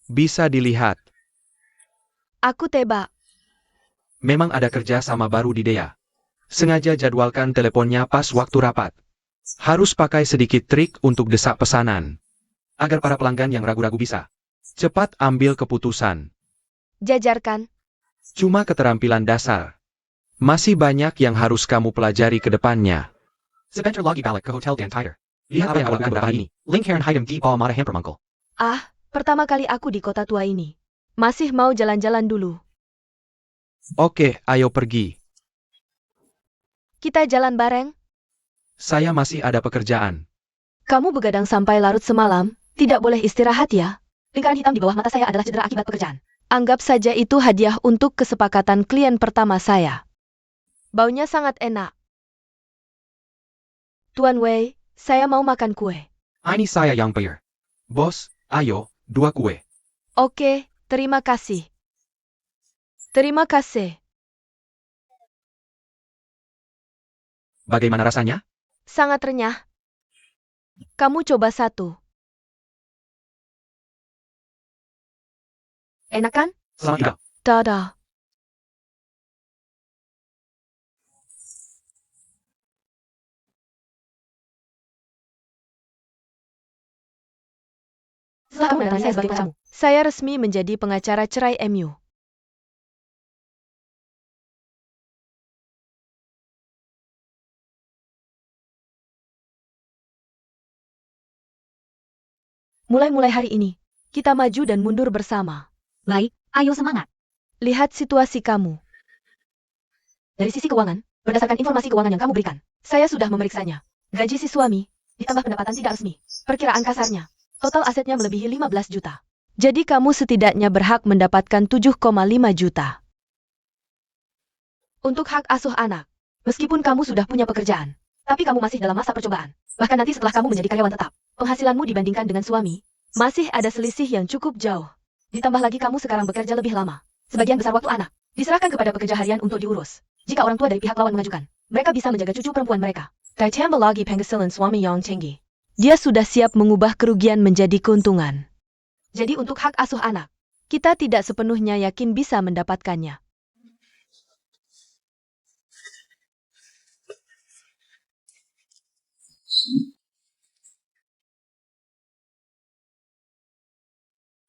Bisa dilihat. Aku tebak. Memang ada kerja sama baru di Dea. Sengaja jadwalkan teleponnya pas waktu rapat. Harus pakai sedikit trik untuk desak pesanan. Agar para pelanggan yang ragu-ragu bisa cepat ambil keputusan. Jajarkan. Cuma keterampilan dasar. Masih banyak yang harus kamu pelajari ke depannya. Sebentar lagi balik ke Hotel Dan Tiger. Lihat apa yang aku lakukan beberapa hari ini. Link Heron Higham di bawah mata Hampermunkle. Ah, pertama kali aku di kota tua ini. Masih mau jalan-jalan dulu. Oke, ayo pergi. Kita jalan bareng. Saya masih ada pekerjaan. Kamu begadang sampai larut semalam, tidak boleh istirahat ya. Lingkaran hitam di bawah mata saya adalah cedera akibat pekerjaan. Anggap saja itu hadiah untuk kesepakatan klien pertama saya. Baunya sangat enak. Tuan Wei, saya mau makan kue. Ini saya yang bayar. Bos, ayo, 2 kue. Oke, terima kasih. Terima kasih. Bagaimana rasanya? Sangat renyah. Kamu coba satu. Enak kan? Selamat tinggal. Dadah. Setelah kamu mendatangi saya sebagai pengacarmu, saya resmi menjadi pengacara cerai MU. Mulai hari ini, kita maju dan mundur bersama. Baik, ayo semangat. Lihat situasi kamu. Dari sisi keuangan, berdasarkan informasi keuangan yang kamu berikan, saya sudah memeriksanya. Gaji si suami, ditambah pendapatan tidak resmi. Perkiraan kasarnya, total asetnya melebihi 15 juta. Jadi kamu setidaknya berhak mendapatkan 7,5 juta. Untuk hak asuh anak, meskipun kamu sudah punya pekerjaan, tapi kamu masih dalam masa percobaan. Bahkan nanti setelah kamu menjadi karyawan tetap, penghasilanmu dibandingkan dengan suami, masih ada selisih yang cukup jauh. Ditambah lagi kamu sekarang bekerja lebih lama. Sebagian besar waktu anak diserahkan kepada pekerja harian untuk diurus. Jika orang tua dari pihak lawan mengajukan, mereka bisa menjaga cucu perempuan mereka. Ditambah lagi penghasilan suami yang tinggi. Dia sudah siap mengubah kerugian menjadi keuntungan. Jadi untuk hak asuh anak, kita tidak sepenuhnya yakin bisa mendapatkannya.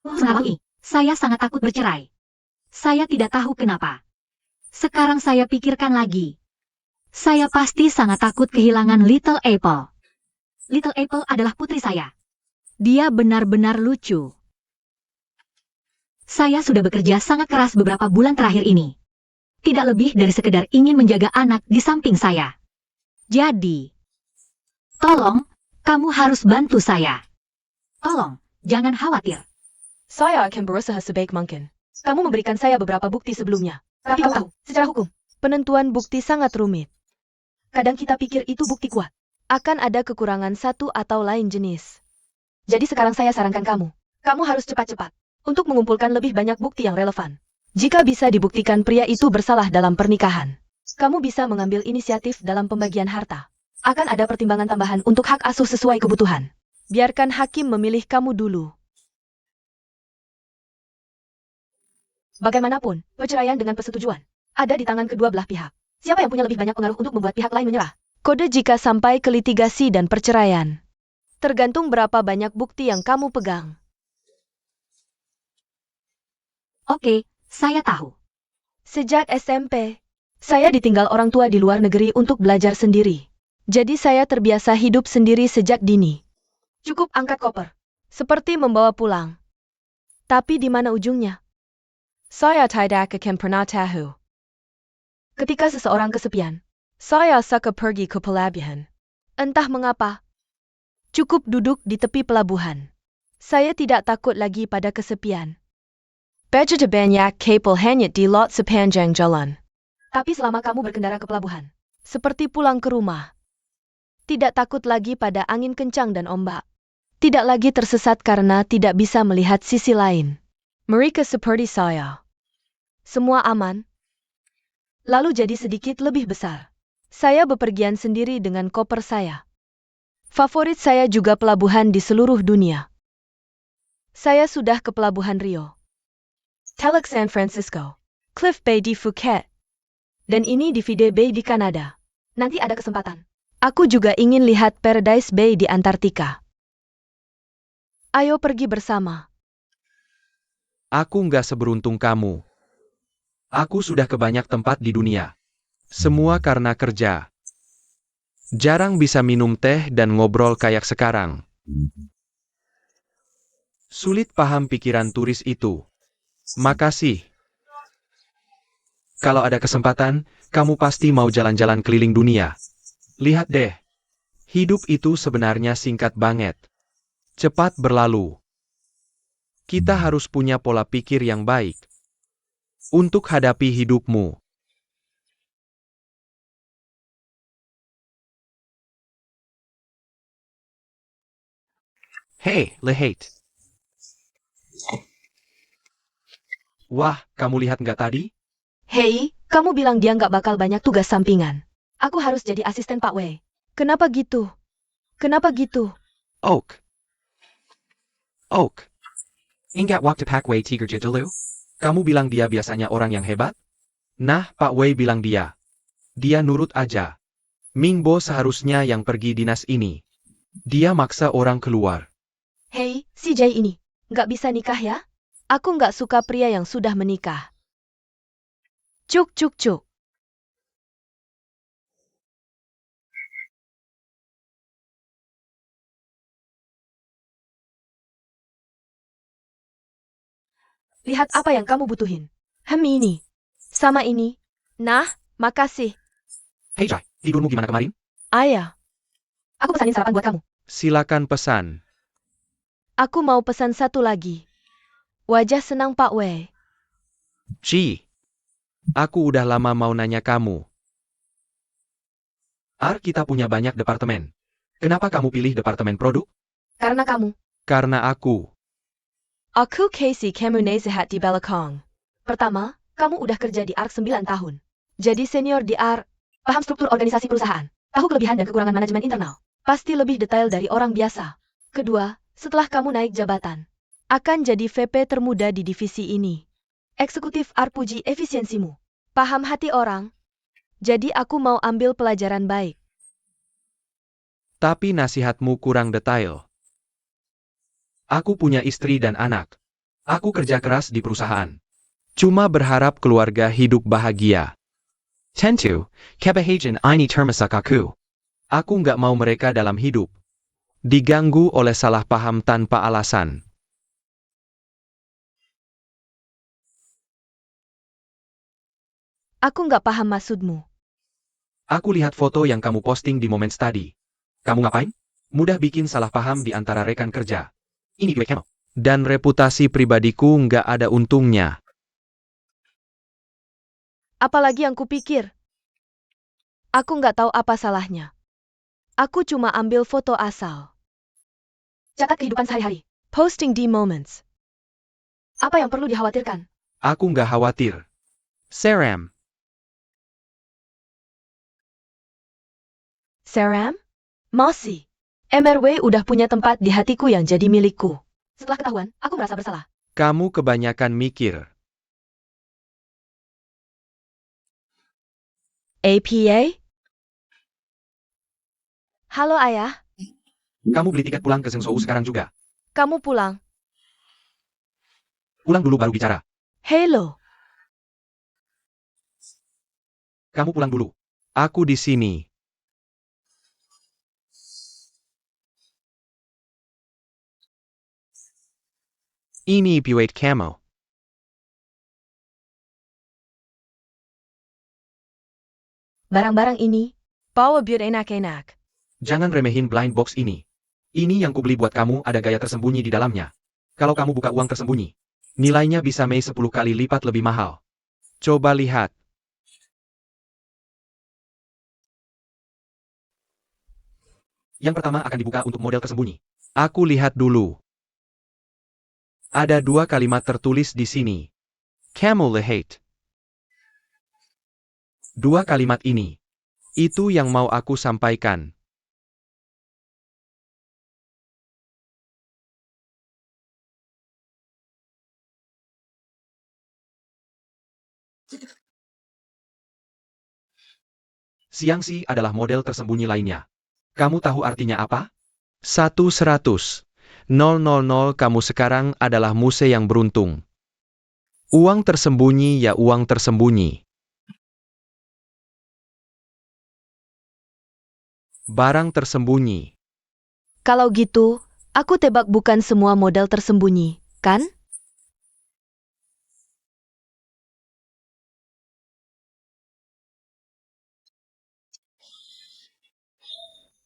Sebentar lagi, Saya sangat takut bercerai. Saya tidak tahu kenapa. Sekarang saya pikirkan lagi. Saya pasti sangat takut kehilangan Little Apple. Little Apple adalah putri saya. Dia benar-benar lucu. Saya sudah bekerja sangat keras beberapa bulan terakhir ini. Tidak lebih dari sekedar ingin menjaga anak di samping saya. Jadi, Tolong, kamu harus bantu saya. Tolong, jangan khawatir. Saya akan berusaha sebaik mungkin. Kamu memberikan saya beberapa bukti sebelumnya. Tapi kamu tahu, secara hukum, penentuan bukti sangat rumit. Kadang kita pikir itu bukti kuat. Akan ada kekurangan satu atau lain jenis. Jadi sekarang saya sarankan kamu harus cepat-cepat untuk mengumpulkan lebih banyak bukti yang relevan. Jika bisa dibuktikan pria itu bersalah dalam pernikahan, kamu bisa mengambil inisiatif dalam pembagian harta. Akan ada pertimbangan tambahan untuk hak asuh sesuai kebutuhan. Biarkan hakim memilih kamu dulu. Bagaimanapun, perceraian dengan persetujuan ada di tangan kedua belah pihak. Siapa yang punya lebih banyak pengaruh untuk membuat pihak lain menyerah? Kode jika sampai ke litigasi dan perceraian. Tergantung berapa banyak bukti yang kamu pegang. Oke, saya tahu. Sejak SMP, saya ditinggal orang tua di luar negeri untuk belajar sendiri. Jadi saya terbiasa hidup sendiri sejak dini. Cukup angkat koper. Seperti membawa pulang. Tapi di mana ujungnya? Saya tidak akan pernah tahu. Ketika seseorang kesepian, saya suka pergi ke pelabuhan. Entah mengapa. Cukup duduk di tepi pelabuhan. Saya tidak takut lagi pada kesepian. Begitu banyak kapal hanyut di laut sepanjang jalan. Tapi selama kamu berkendara ke pelabuhan, seperti pulang ke rumah. Tidak takut lagi pada angin kencang dan ombak. Tidak lagi tersesat karena tidak bisa melihat sisi lain. Mereka seperti saya. Semua aman. Lalu jadi sedikit lebih besar. Saya bepergian sendiri dengan koper saya. Favorit saya juga pelabuhan di seluruh dunia. Saya sudah ke pelabuhan Rio, Teluk San Francisco, Cliff Bay di Phuket, dan ini di Vide Bay di Kanada. Nanti ada kesempatan. Aku juga ingin lihat Paradise Bay di Antartika. Ayo pergi bersama. Aku nggak seberuntung kamu. Aku sudah ke banyak tempat di dunia. Semua karena kerja. Jarang bisa minum teh dan ngobrol kayak sekarang. Sulit paham pikiran turis itu. Makasih. Kalau ada kesempatan, kamu pasti mau jalan-jalan keliling dunia. Lihat deh. Hidup itu sebenarnya singkat banget. Cepat berlalu. Kita harus punya pola pikir yang baik untuk hadapi hidupmu. Hey, Lehate. Wah, kamu lihat nggak tadi? Hei, kamu bilang dia nggak bakal banyak tugas sampingan. Aku harus jadi asisten Pak Wei. Kenapa gitu? Kenapa gitu? Oak. Ingat waktu Pak Wei Tiger dulu? Kamu bilang dia biasanya orang yang hebat? Nah, Pak Wei bilang dia. Dia nurut aja. Mingbo seharusnya yang pergi dinas ini. Dia maksa orang keluar. Hei, si Jay ini, nggak bisa nikah ya? Aku nggak suka pria yang sudah menikah. Cuk. Lihat apa yang kamu butuhin. Ini. Sama ini. Nah, makasih. Hei Jai, tidurmu gimana kemarin? Ayah. Aku pesanin sarapan buat kamu. Silakan pesan. Aku mau pesan satu lagi. Wajah senang Pak Wei. Ci. Aku udah lama mau nanya kamu. Kita punya banyak departemen. Kenapa kamu pilih departemen produk? Karena kamu. Karena aku. Aku Casey kamu sehat di belakang. Pertama, kamu udah kerja di ARK 9 tahun. Jadi senior di ARK, paham struktur organisasi perusahaan, tahu kelebihan dan kekurangan manajemen internal. Pasti lebih detail dari orang biasa. Kedua, setelah kamu naik jabatan, akan jadi VP termuda di divisi ini. Eksekutif ARK puji efisiensimu. Paham hati orang. Jadi aku mau ambil pelajaran baik. Tapi nasihatmu kurang detail. Aku punya istri dan anak. Aku kerja keras di perusahaan. Cuma berharap keluarga hidup bahagia. Tentu, kebahagiaan ini termasak aku. Aku nggak mau mereka dalam hidup diganggu oleh salah paham tanpa alasan. Aku nggak paham maksudmu. Aku lihat foto yang kamu posting di Moments tadi. Kamu ngapain? Mudah bikin salah paham di antara rekan kerja. Ini gue kamu. Dan reputasi pribadiku nggak ada untungnya. Apalagi yang kupikir. Aku nggak tahu apa salahnya. Aku cuma ambil foto asal. Catat kehidupan sehari-hari. Posting di Moments. Apa yang perlu dikhawatirkan? Aku nggak khawatir. Seram. Seram? Masih. MRW udah punya tempat di hatiku yang jadi milikku. Setelah ketahuan, aku merasa bersalah. Kamu kebanyakan mikir. APA? Halo ayah, Kamu beli tiket pulang ke Zhengzhou sekarang juga. kamu pulang. Pulang dulu baru bicara. Hello. Kamu pulang dulu. Aku di sini. Ini buat kamu. Barang-barang ini, bawa buat enak-enak. Jangan remehin blind box ini. Ini yang kubeli buat kamu ada gaya tersembunyi di dalamnya. Kalau kamu buka uang tersembunyi, nilainya bisa 10 kali lipat lebih mahal. Coba lihat. Yang pertama akan dibuka untuk model tersembunyi. Aku lihat dulu. Ada 2 kalimat tertulis di sini. Kamu lihat. 2 kalimat ini. Itu yang mau aku sampaikan. Xiangxi adalah model tersembunyi lainnya. Kamu tahu artinya apa? 100. 000 kamu sekarang adalah muse yang beruntung. Uang tersembunyi ya uang tersembunyi. Barang tersembunyi. Kalau gitu, aku tebak bukan semua model tersembunyi, kan?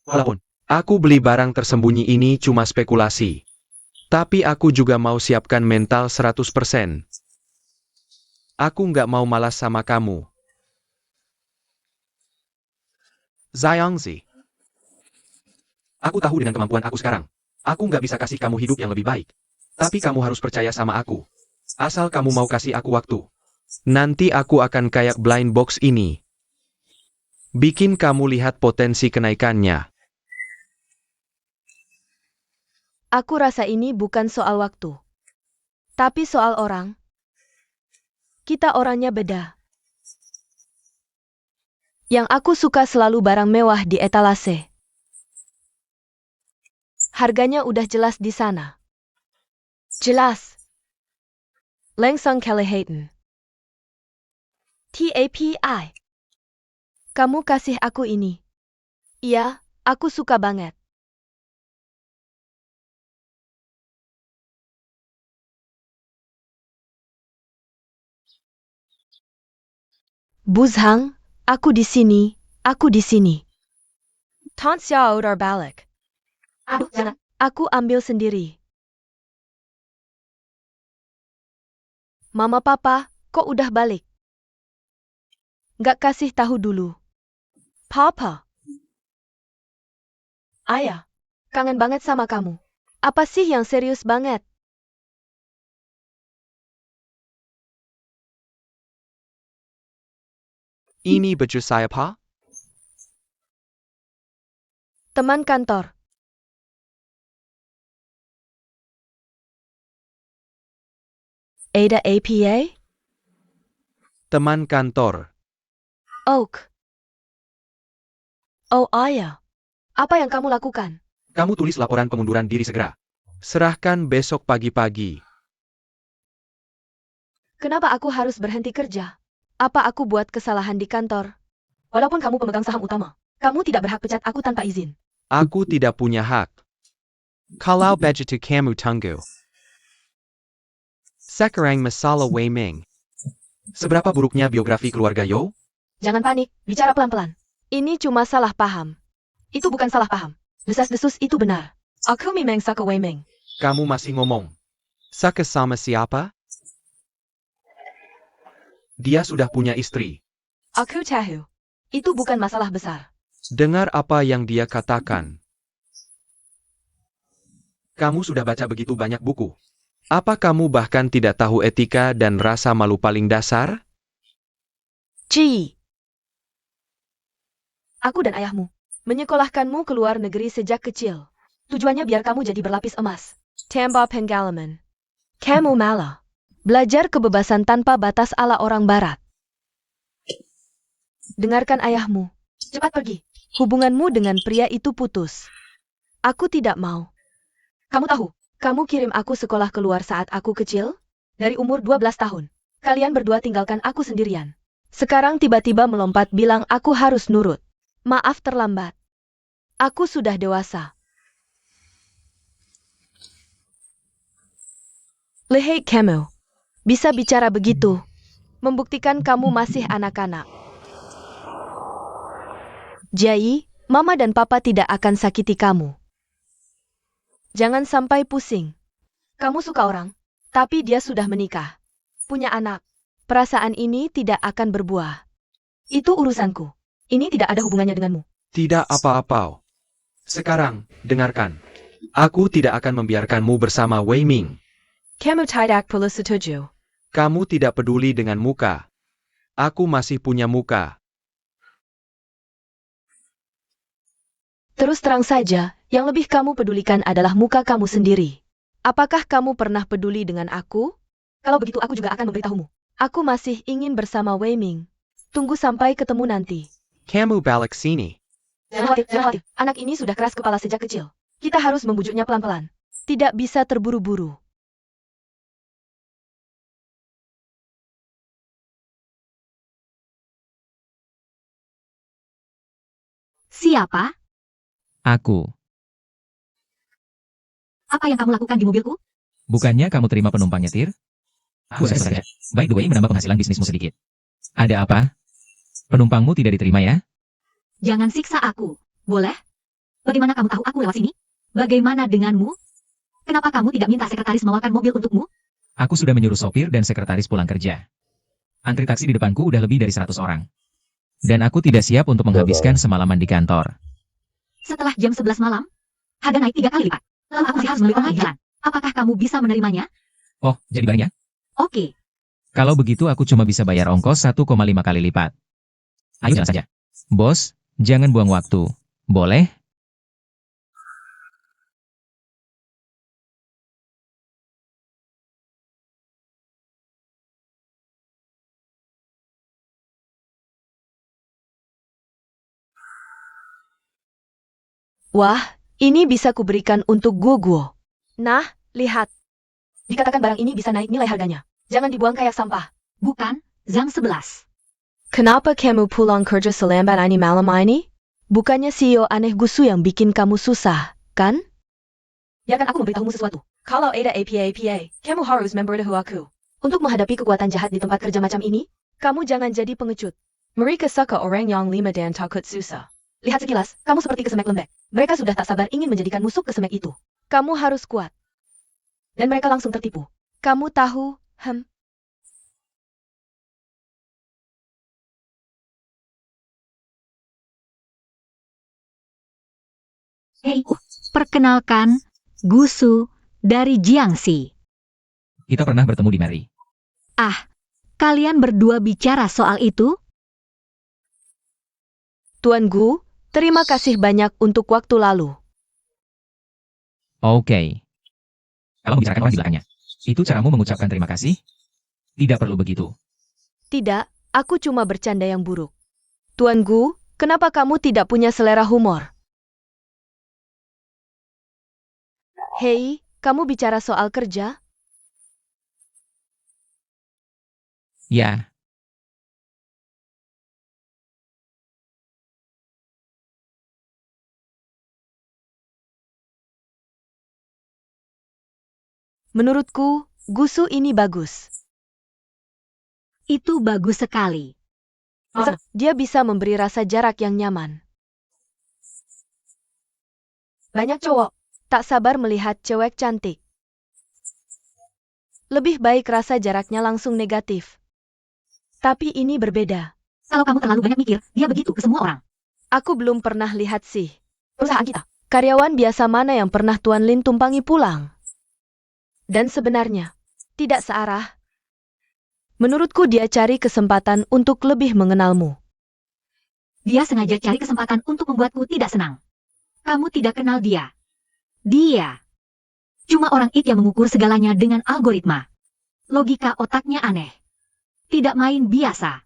Walaupun aku beli barang tersembunyi ini cuma spekulasi. Tapi aku juga mau siapkan mental 100%. Aku nggak mau malas sama kamu. Xiangxi. Aku tahu dengan kemampuan aku sekarang. Aku nggak bisa kasih kamu hidup yang lebih baik. Tapi kamu harus percaya sama aku. Asal kamu mau kasih aku waktu. Nanti aku akan kayak blind box ini. Bikin kamu lihat potensi kenaikannya. Aku rasa ini bukan soal waktu. Tapi soal orang. Kita orangnya beda. Yang aku suka selalu barang mewah di etalase. Harganya udah jelas di sana. Jelas. Langsung kelihatan. TAPI. Kamu kasih aku ini. Iya, aku suka banget. Buzhang, aku di sini, aku di sini. Tant Xiao udah balik. Aduh, jangan. Aku ambil sendiri. Mama papa, kok udah balik? Nggak kasih tahu dulu. Papa. Ayah, kangen banget sama kamu. Apa sih yang serius banget? Ini baju saya, Pak. Teman kantor. Ada APA? Teman kantor. Oak. Oh ayah. Apa yang kamu lakukan? Kamu tulis laporan pengunduran diri segera. Serahkan besok pagi-pagi. Kenapa aku harus berhenti kerja? Apa aku buat kesalahan di kantor? Walaupun kamu pemegang saham utama, kamu tidak berhak pecat aku tanpa izin. Aku tidak punya hak. Kalau begitu kamu tunggu. Sekarang masalah Wei Ming. Seberapa buruknya biografi keluarga Yo? Jangan panik, bicara pelan-pelan. Ini cuma salah paham. Itu bukan salah paham. Desas-desus itu benar. Aku memang suka Wei Ming. Kamu masih ngomong. Suka sama siapa? Dia sudah punya istri. Aku tahu. Itu bukan masalah besar. Dengar apa yang dia katakan. Kamu sudah baca begitu banyak buku. Apa kamu bahkan tidak tahu etika dan rasa malu paling dasar? Ci. Aku dan ayahmu menyekolahkanmu ke luar negeri sejak kecil. Tujuannya biar kamu jadi berlapis emas. Tambah pengalaman. Kamu malah belajar kebebasan tanpa batas ala orang barat. Dengarkan ayahmu. Cepat pergi. Hubunganmu dengan pria itu putus. Aku tidak mau. Kamu tahu, kamu kirim aku sekolah keluar saat aku kecil? Dari umur 12 tahun. Kalian berdua tinggalkan aku sendirian. Sekarang tiba-tiba melompat bilang aku harus nurut. Maaf terlambat. Aku sudah dewasa. Lehei kamu. Bisa bicara begitu. Membuktikan kamu masih anak-anak. Jai, Mama dan Papa tidak akan sakiti kamu. Jangan sampai pusing. Kamu suka orang, tapi dia sudah menikah. Punya anak. Perasaan ini tidak akan berbuah. Itu urusanku. Ini tidak ada hubungannya denganmu. Tidak apa-apa. Sekarang, dengarkan. Aku tidak akan membiarkanmu bersama Wei Ming. Kamu tidak perlu setuju. Kamu tidak peduli dengan muka. Aku masih punya muka. Terus terang saja, yang lebih kamu pedulikan adalah muka kamu sendiri. Apakah kamu pernah peduli dengan aku? Kalau begitu aku juga akan memberitahumu. Aku masih ingin bersama Wei Ming. Tunggu sampai ketemu nanti. Kamu balik sini. Jangan khawatir, jangan khawatir. Anak ini sudah keras kepala sejak kecil. Kita harus membujuknya pelan-pelan. Tidak bisa terburu-buru. Siapa? Aku. Apa yang kamu lakukan di mobilku? Bukannya kamu terima penumpang nyetir? Aku saja. By the way, menambah penghasilan bisnismu sedikit. Ada apa? Penumpangmu tidak diterima ya? Jangan siksa aku. Boleh? Bagaimana kamu tahu aku lewat sini? Bagaimana denganmu? Kenapa kamu tidak minta sekretaris membawakan mobil untukmu? Aku sudah menyuruh sopir dan sekretaris pulang kerja. Antri taksi di depanku udah lebih dari 100 orang. Dan aku tidak siap untuk menghabiskan semalaman di kantor. Setelah jam 11 malam, harga naik 3 kali lipat. Lalu aku masih harus membeli panggilan. Apakah kamu bisa menerimanya? Oh, jadi banyak? Oke. Kalau begitu aku cuma bisa bayar ongkos 1,5 kali lipat. Ayo jalan saja. Bos, jangan buang waktu. Boleh? Wah, ini bisa kuberikan untuk Guo. Nah, lihat. Dikatakan barang ini bisa naik nilai harganya. Jangan dibuang kayak sampah. Bukan, Zhang 11. Kenapa kamu pulang kerja selambat ini malam ini? Bukannya CEO aneh Gusu yang bikin kamu susah, kan? Biarkan aku memberitahumu sesuatu. Kalau ada APA, kamu harus memberitahu aku. Untuk menghadapi kekuatan jahat di tempat kerja macam ini, kamu jangan jadi pengecut. Mereka suka orang yang lima dan takut susah. Lihat sekilas, kamu seperti kesemek lembek. Mereka sudah tak sabar ingin menjadikan musuh kesemek itu. Kamu harus kuat. Dan mereka langsung tertipu. Kamu tahu, Hei, perkenalkan, Gusu dari Jiangxi. Kita pernah bertemu di Mary. Kalian berdua bicara soal itu? Tuan Gu, terima kasih banyak untuk waktu lalu. Oke. Kalau membicarakan orang di belakangnya, itu caramu mengucapkan terima kasih? Tidak perlu begitu. Tidak, aku cuma bercanda yang buruk. Tuan Gu, kenapa kamu tidak punya selera humor? Hei, kamu bicara soal kerja? Ya, Menurutku, Gusu ini bagus. Itu bagus sekali. Dia bisa memberi rasa jarak yang nyaman. Banyak cowok tak sabar melihat cewek cantik. Lebih baik rasa jaraknya langsung negatif. Tapi ini berbeda. Kalau kamu terlalu banyak mikir, dia begitu ke semua orang. Aku belum pernah lihat sih. Perusahaan kita. Karyawan biasa mana yang pernah Tuan Lin tumpangi pulang? Dan sebenarnya, tidak searah. Menurutku dia cari kesempatan untuk lebih mengenalmu. Dia sengaja cari kesempatan untuk membuatku tidak senang. Kamu tidak kenal dia. Dia cuma orang it yang mengukur segalanya dengan algoritma. Logika otaknya aneh. Tidak main biasa.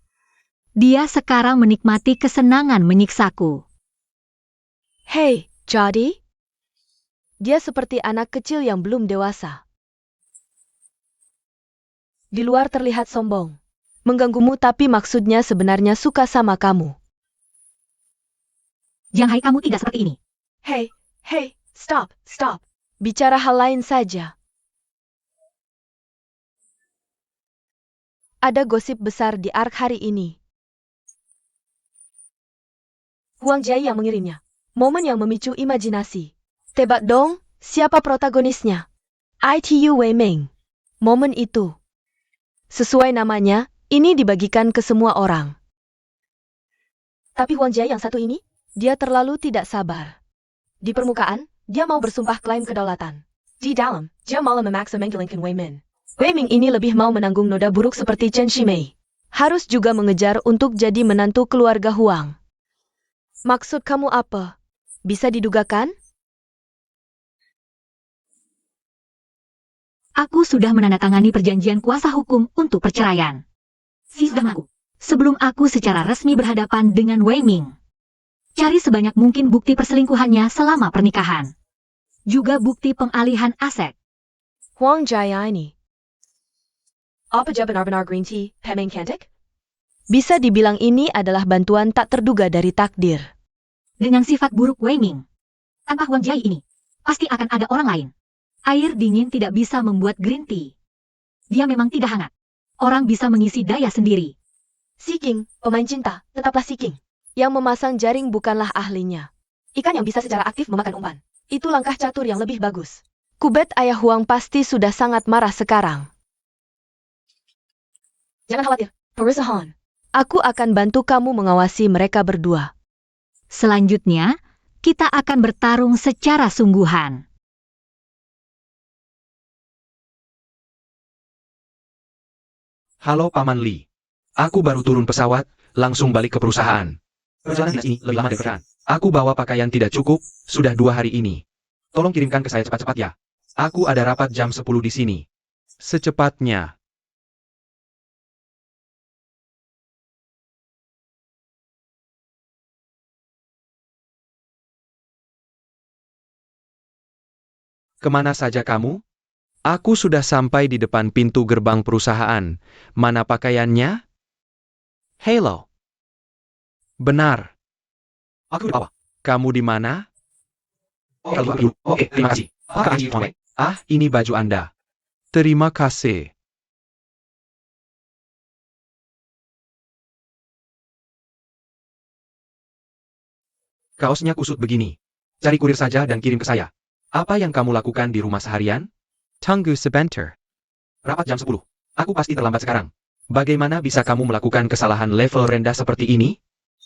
Dia sekarang menikmati kesenangan menyiksaku. Hei, jadi? Dia seperti anak kecil yang belum dewasa. Di luar terlihat sombong. Mengganggumu tapi maksudnya sebenarnya suka sama kamu. Jangan kamu tidak seperti ini. Hei, stop. Bicara hal lain saja. Ada gosip besar di ARK hari ini. Huang Jai yang mengirimnya. Momen yang memicu imajinasi. Tebak dong, siapa protagonisnya? ITU Wei Ming. Momen itu. Sesuai namanya, ini dibagikan ke semua orang. Tapi Huang Jai yang satu ini, dia terlalu tidak sabar. Di permukaan, dia mau bersumpah klaim kedaulatan. Di dalam, dia malah memaksa menggilingkan Wei Min. Wei Ming ini lebih mau menanggung noda buruk seperti Chen Shimei. Harus juga mengejar untuk jadi menantu keluarga Huang. Maksud kamu apa? Bisa didugakan? Aku sudah menandatangani perjanjian kuasa hukum untuk perceraian. Si sudah mengaku. Sebelum aku secara resmi berhadapan dengan Wei Ming. Cari sebanyak mungkin bukti perselingkuhannya selama pernikahan. Juga bukti pengalihan aset. Huang Jai ini. Apa dia benar-benar green tea, Pemeng Cantik? Bisa dibilang ini adalah bantuan tak terduga dari takdir. Dengan sifat buruk Wei Ming. Tanpa Huang Jai ini, pasti akan ada orang lain. Air dingin tidak bisa membuat green tea. Dia memang tidak hangat. Orang bisa mengisi daya sendiri. Si King, pemain cinta, tetaplah si King. Yang memasang jaring bukanlah ahlinya. Ikan yang bisa secara aktif memakan umpan. Itu langkah catur yang lebih bagus. Kubet ayah Huang pasti sudah sangat marah sekarang. Jangan khawatir, Parisa Han. Aku akan bantu kamu mengawasi mereka berdua. Selanjutnya, kita akan bertarung secara sungguhan. Halo Paman Li. Aku baru turun pesawat, langsung balik ke perusahaan. Perjalanan dinas ini lebih lama dari perkiraan. Aku bawa pakaian tidak cukup, sudah 2 hari ini. Tolong kirimkan ke saya cepat-cepat ya. Aku ada rapat jam 10 di sini. Secepatnya. Kemana saja kamu? Aku sudah sampai di depan pintu gerbang perusahaan. Mana pakaiannya? Halo. Benar. Aku di bawah. Kamu di mana? Oke, terima kasih. Ah, ini baju Anda. Terima kasih. Kaosnya kusut begini. Cari kurir saja dan kirim ke saya. Apa yang kamu lakukan di rumah seharian? Tunggu sebentar. Rapat jam 10. Aku pasti terlambat sekarang. Bagaimana bisa kamu melakukan kesalahan level rendah seperti ini?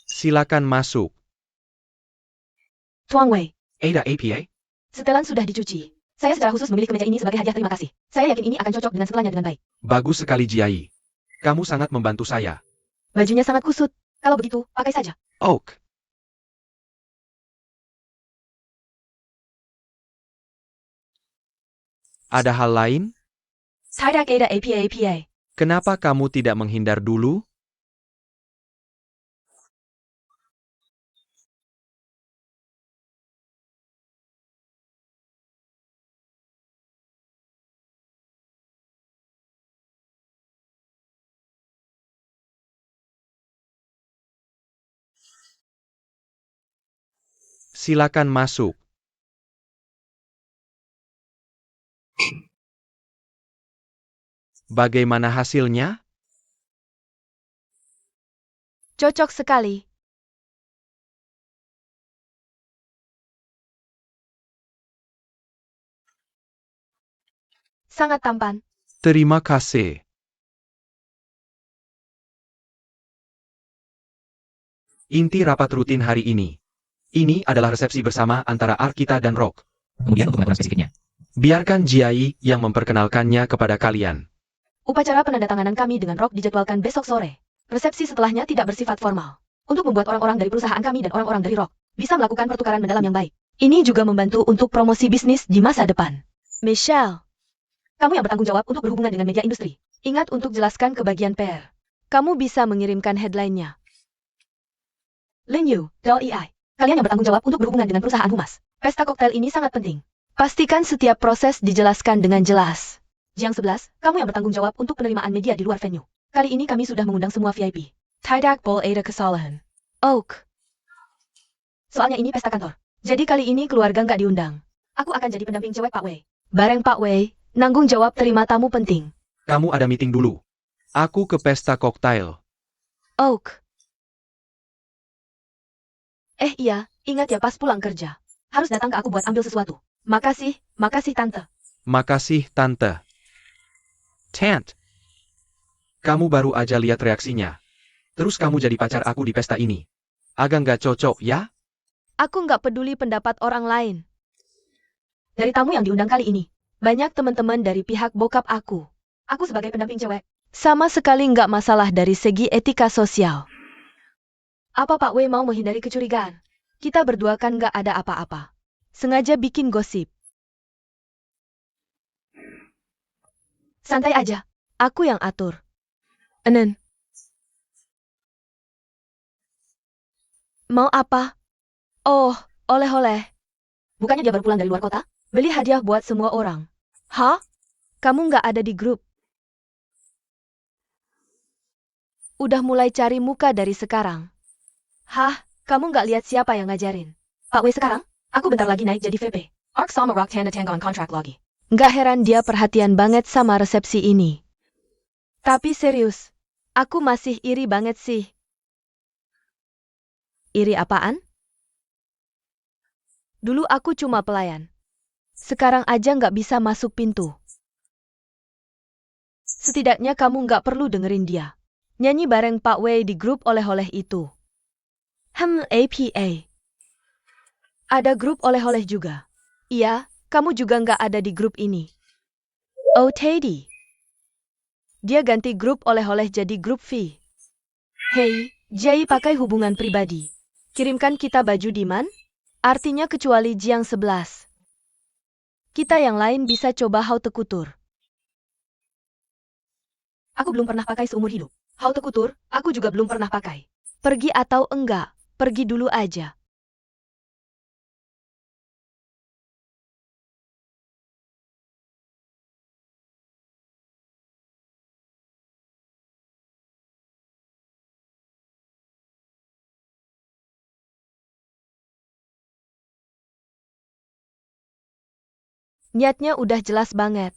Silakan masuk. Tuan Wei, Ada APA? setelan sudah dicuci. Saya secara khusus memilih kemeja ini sebagai hadiah terima kasih. Saya yakin ini akan cocok dengan setelannya dengan baik. Bagus sekali Jiai. Kamu sangat membantu saya. Bajunya sangat kusut. Kalau begitu, pakai saja. Oak. Ada hal lain? Tidak ada APA. Kenapa kamu tidak menghindar dulu? Silakan masuk. Bagaimana hasilnya? Cocok sekali. Sangat tampan. Terima kasih. Inti rapat rutin hari ini. Ini adalah resepsi bersama antara Arkita dan Rock. Kemudian untuk pengaturan spesifiknya. Biarkan Jiai yang memperkenalkannya kepada kalian. Upacara penandatanganan kami dengan Rock dijadwalkan besok sore. Resepsi setelahnya tidak bersifat formal. Untuk membuat orang-orang dari perusahaan kami dan orang-orang dari Rock bisa melakukan pertukaran mendalam yang baik. Ini juga membantu untuk promosi bisnis di masa depan. Michelle, kamu yang bertanggung jawab untuk berhubungan dengan media industri. Ingat untuk jelaskan ke bagian PR. Kamu bisa mengirimkan headline-nya. Lin Yu, DLEI, kalian yang bertanggung jawab untuk berhubungan dengan perusahaan humas. Pesta koktail ini sangat penting. Pastikan setiap proses dijelaskan dengan jelas. Yang 11, kamu yang bertanggung jawab untuk penerimaan media di luar venue. Kali ini kami sudah mengundang semua VIP. Tidak boleh ada kesalahan. Oak. Soalnya ini pesta kantor. Jadi kali ini keluarga nggak diundang. Aku akan jadi pendamping cewek Pak Wei. Bareng Pak Wei, nanggung jawab terima tamu penting. Kamu ada meeting dulu. Aku ke pesta koktail. Oak. Iya, ingat ya pas pulang kerja. Harus datang ke aku buat ambil sesuatu. Makasih Tante. Makasih, Tante. Tant. Kamu baru aja lihat reaksinya. Terus kamu jadi pacar aku di pesta ini. Agak nggak cocok, ya? Aku nggak peduli pendapat orang lain. Dari tamu yang diundang kali ini, banyak teman-teman dari pihak bokap aku. Aku sebagai pendamping cewek, sama sekali nggak masalah dari segi etika sosial. Apa Pak Wei mau menghindari kecurigaan? Kita berdua kan nggak ada apa-apa. Sengaja bikin gosip. Santai aja, aku yang atur. Enen. Mau apa? Oh, oleh-oleh. Bukannya dia baru pulang dari luar kota? Beli hadiah buat semua orang. Hah? Kamu nggak ada di grup? Udah mulai cari muka dari sekarang. Hah? Kamu nggak lihat siapa yang ngajarin? Pak Wei sekarang? Aku bentar lagi naik jadi VP. Ark sama Rock tanda tangan kontrak lagi. Nggak heran dia perhatian banget sama resepsi ini. Tapi serius, aku masih iri banget sih. Iri apaan? Dulu aku cuma pelayan. Sekarang aja nggak bisa masuk pintu. Setidaknya kamu nggak perlu dengerin dia. Nyanyi bareng Pak Wei di grup oleh-oleh itu. APA. Ada grup oleh-oleh juga. Iya, kamu juga nggak ada di grup ini. Oh Teddy. Dia ganti grup oleh-oleh jadi grup V. Hey, Jai pakai hubungan pribadi. Kirimkan kita baju Diman? Artinya kecuali Jiang 11. Kita yang lain bisa coba haute couture. Aku belum pernah pakai seumur hidup. Haute couture, aku juga belum pernah pakai. Pergi atau enggak, pergi dulu aja. Niatnya udah jelas banget.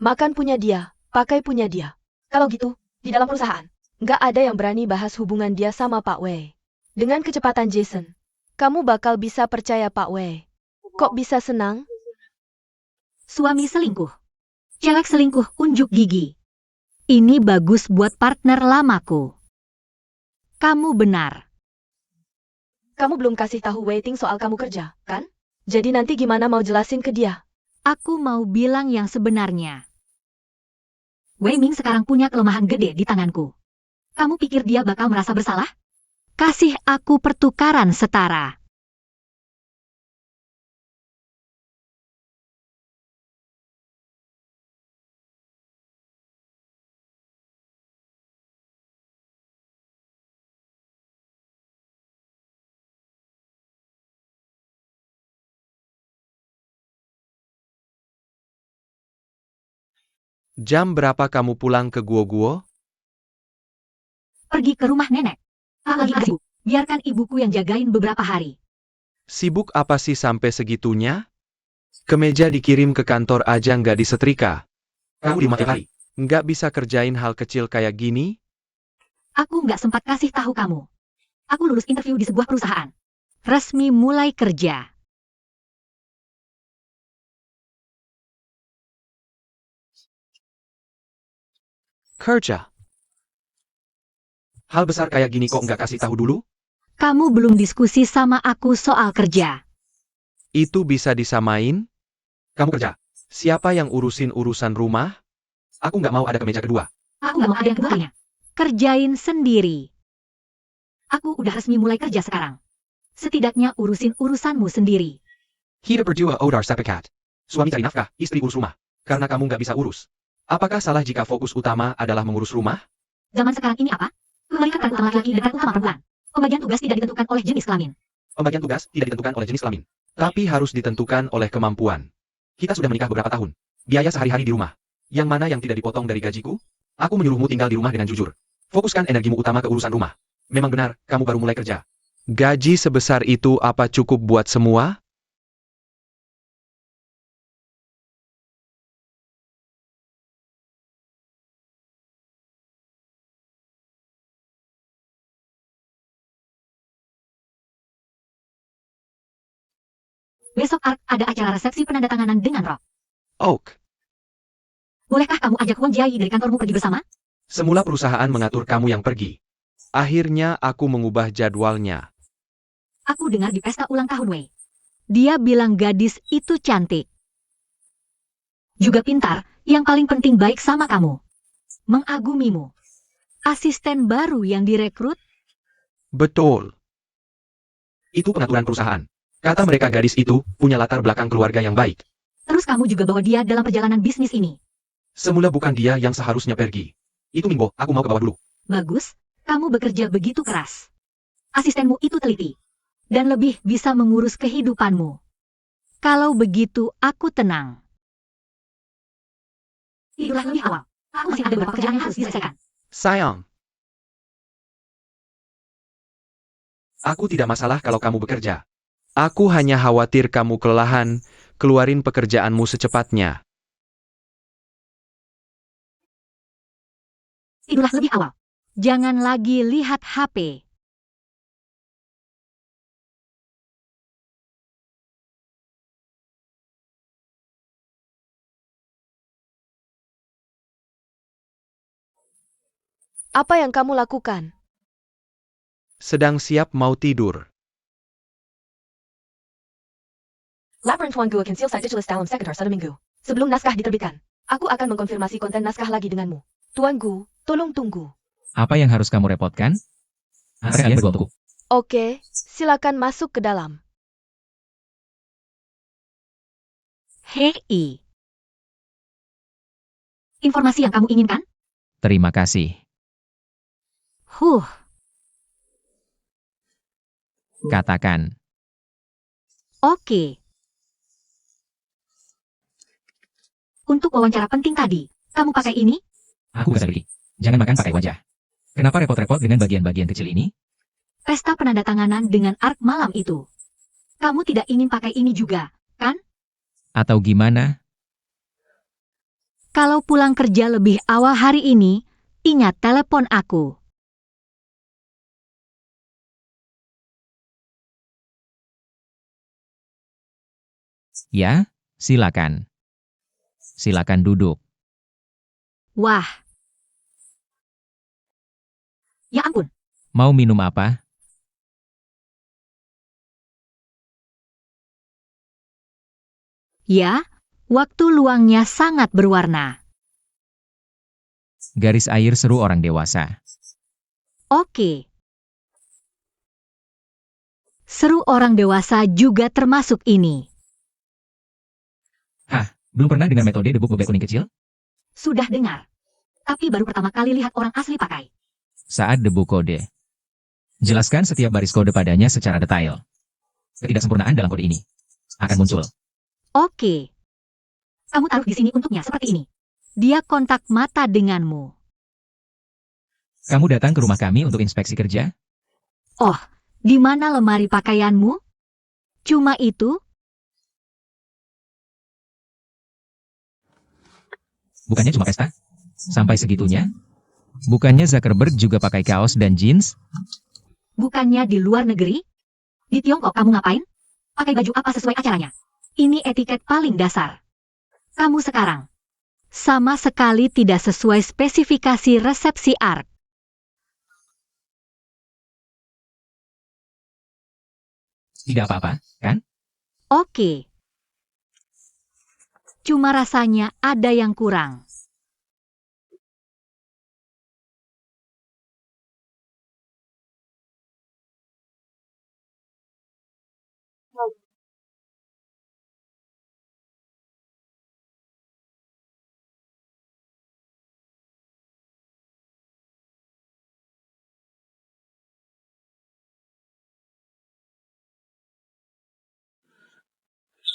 Makan punya dia, pakai punya dia. Kalau gitu, di dalam perusahaan, nggak ada yang berani bahas hubungan dia sama Pak Wei. Dengan kecepatan Jason, kamu bakal bisa percaya Pak Wei. Kok bisa senang? Suami selingkuh. Cewek selingkuh unjuk gigi. Ini bagus buat partner lamaku. Kamu benar. Kamu belum kasih tahu Waiting soal kamu kerja, kan? Jadi nanti gimana mau jelasin ke dia? Aku mau bilang yang sebenarnya. Wei Ming sekarang punya kelemahan gede di tanganku. Kamu pikir dia bakal merasa bersalah? Kasih aku pertukaran setara. Jam berapa kamu pulang ke Guo-Guo? Pergi ke rumah nenek. Lagi ibu. Biarkan ibuku yang jagain beberapa hari. Sibuk apa sih sampai segitunya? Kemeja dikirim ke kantor aja nggak disetrika. Kamu di rumah tiap hari. Nggak bisa kerjain hal kecil kayak gini? Aku nggak sempat kasih tahu kamu. Aku lulus interview di sebuah perusahaan. Resmi mulai kerja. Kerja. Hal besar kayak gini kok nggak kasih tahu dulu? Kamu belum diskusi sama aku soal kerja. Itu bisa disamain? Kamu kerja. Siapa yang urusin urusan rumah? Aku nggak mau ada kemeja kedua. Aku nggak mau ada yang keduanya. Kerjain sendiri. Aku udah resmi mulai kerja sekarang. Setidaknya urusin urusanmu sendiri. Kita berdua odar sepakat. Suami cari nafkah, istri urus rumah. Karena kamu nggak bisa urus. Apakah salah jika fokus utama adalah mengurus rumah? Zaman sekarang ini apa? Kembalikan peran utama laki-laki dan peran utama perempuan. Pembagian tugas tidak ditentukan oleh jenis kelamin. Pembagian tugas tidak ditentukan oleh jenis kelamin. Tapi harus ditentukan oleh kemampuan. Kita sudah menikah beberapa tahun. Biaya sehari-hari di rumah. Yang mana yang tidak dipotong dari gajiku? Aku menyuruhmu tinggal di rumah dengan jujur. Fokuskan energimu utama ke urusan rumah. Memang benar, kamu baru mulai kerja. Gaji sebesar itu apa cukup buat semua? Besok Ark ada acara resepsi penandatanganan dengan Rock. Oak. Bolehkah kamu ajak Wang Jiayi dari kantormu pergi bersama? Semula perusahaan mengatur kamu yang pergi. Akhirnya aku mengubah jadwalnya. Aku dengar di pesta ulang tahun Wei. Dia bilang gadis itu cantik. Juga pintar, yang paling penting baik sama kamu. Mengagumimu. Asisten baru yang direkrut? Betul. Itu pengaturan perusahaan. Kata mereka gadis itu punya latar belakang keluarga yang baik. Terus kamu juga bawa dia dalam perjalanan bisnis ini. Semula bukan dia yang seharusnya pergi. Itu Mingbo, aku mau ke bawah dulu. Bagus, kamu bekerja begitu keras. Asistenmu itu teliti. Dan lebih bisa mengurus kehidupanmu. Kalau begitu, aku tenang. Tidurlah lebih awal. Aku masih ada beberapa pekerjaan yang harus diselesaikan. Sayang, Aku tidak masalah kalau kamu bekerja. aku hanya khawatir kamu kelelahan, keluarin pekerjaanmu secepatnya. Tidurlah lebih awal. Jangan lagi lihat HP. Apa yang kamu lakukan? Sedang siap mau tidur. Laporan Tuan Gu akan selesai ditulis dalam sekitar 1 minggu. Sebelum naskah diterbitkan, aku akan mengkonfirmasi konten naskah lagi denganmu. Tuan Gu, tolong tunggu. Apa yang harus kamu repotkan? Antara kalian berdua untukku. Oke, silakan masuk ke dalam. Hei, Informasi yang kamu inginkan? Terima kasih. Katakan. Oke. Untuk wawancara penting tadi, kamu pakai ini? Aku gak sedih. Jangan makan pakai wajah. Kenapa repot-repot dengan bagian-bagian kecil ini? Pesta penandatanganan dengan Ark malam itu. Kamu tidak ingin pakai ini juga, kan? Atau gimana? Kalau pulang kerja lebih awal hari ini, ingat telepon aku. Ya, silakan. Silakan duduk. Wah, Ya ampun, Mau minum apa? ya, waktu luangnya sangat berwarna. Garis air seru orang dewasa. Oke. Seru orang dewasa juga termasuk ini. Belum pernah dengan metode debu bebek kuning kecil? sudah dengar. Tapi baru pertama kali lihat orang asli pakai. Saat debu kode. Jelaskan setiap baris kode padanya secara detail. Ketidaksempurnaan dalam kode ini akan muncul. Oke, Kamu taruh di sini untuknya seperti ini. dia kontak mata denganmu. Kamu datang ke rumah kami untuk inspeksi kerja? Di mana lemari pakaianmu? Cuma itu? Bukannya cuma pesta? Sampai segitunya? Bukannya Zuckerberg juga pakai kaos dan jeans? Bukannya di luar negeri? Di Tiongkok kamu ngapain? Pakai baju apa sesuai acaranya? Ini etiket paling dasar. Kamu sekarang. Sama sekali tidak sesuai spesifikasi resepsi ARK. Tidak apa-apa, kan? Oke. Cuma rasanya ada yang kurang.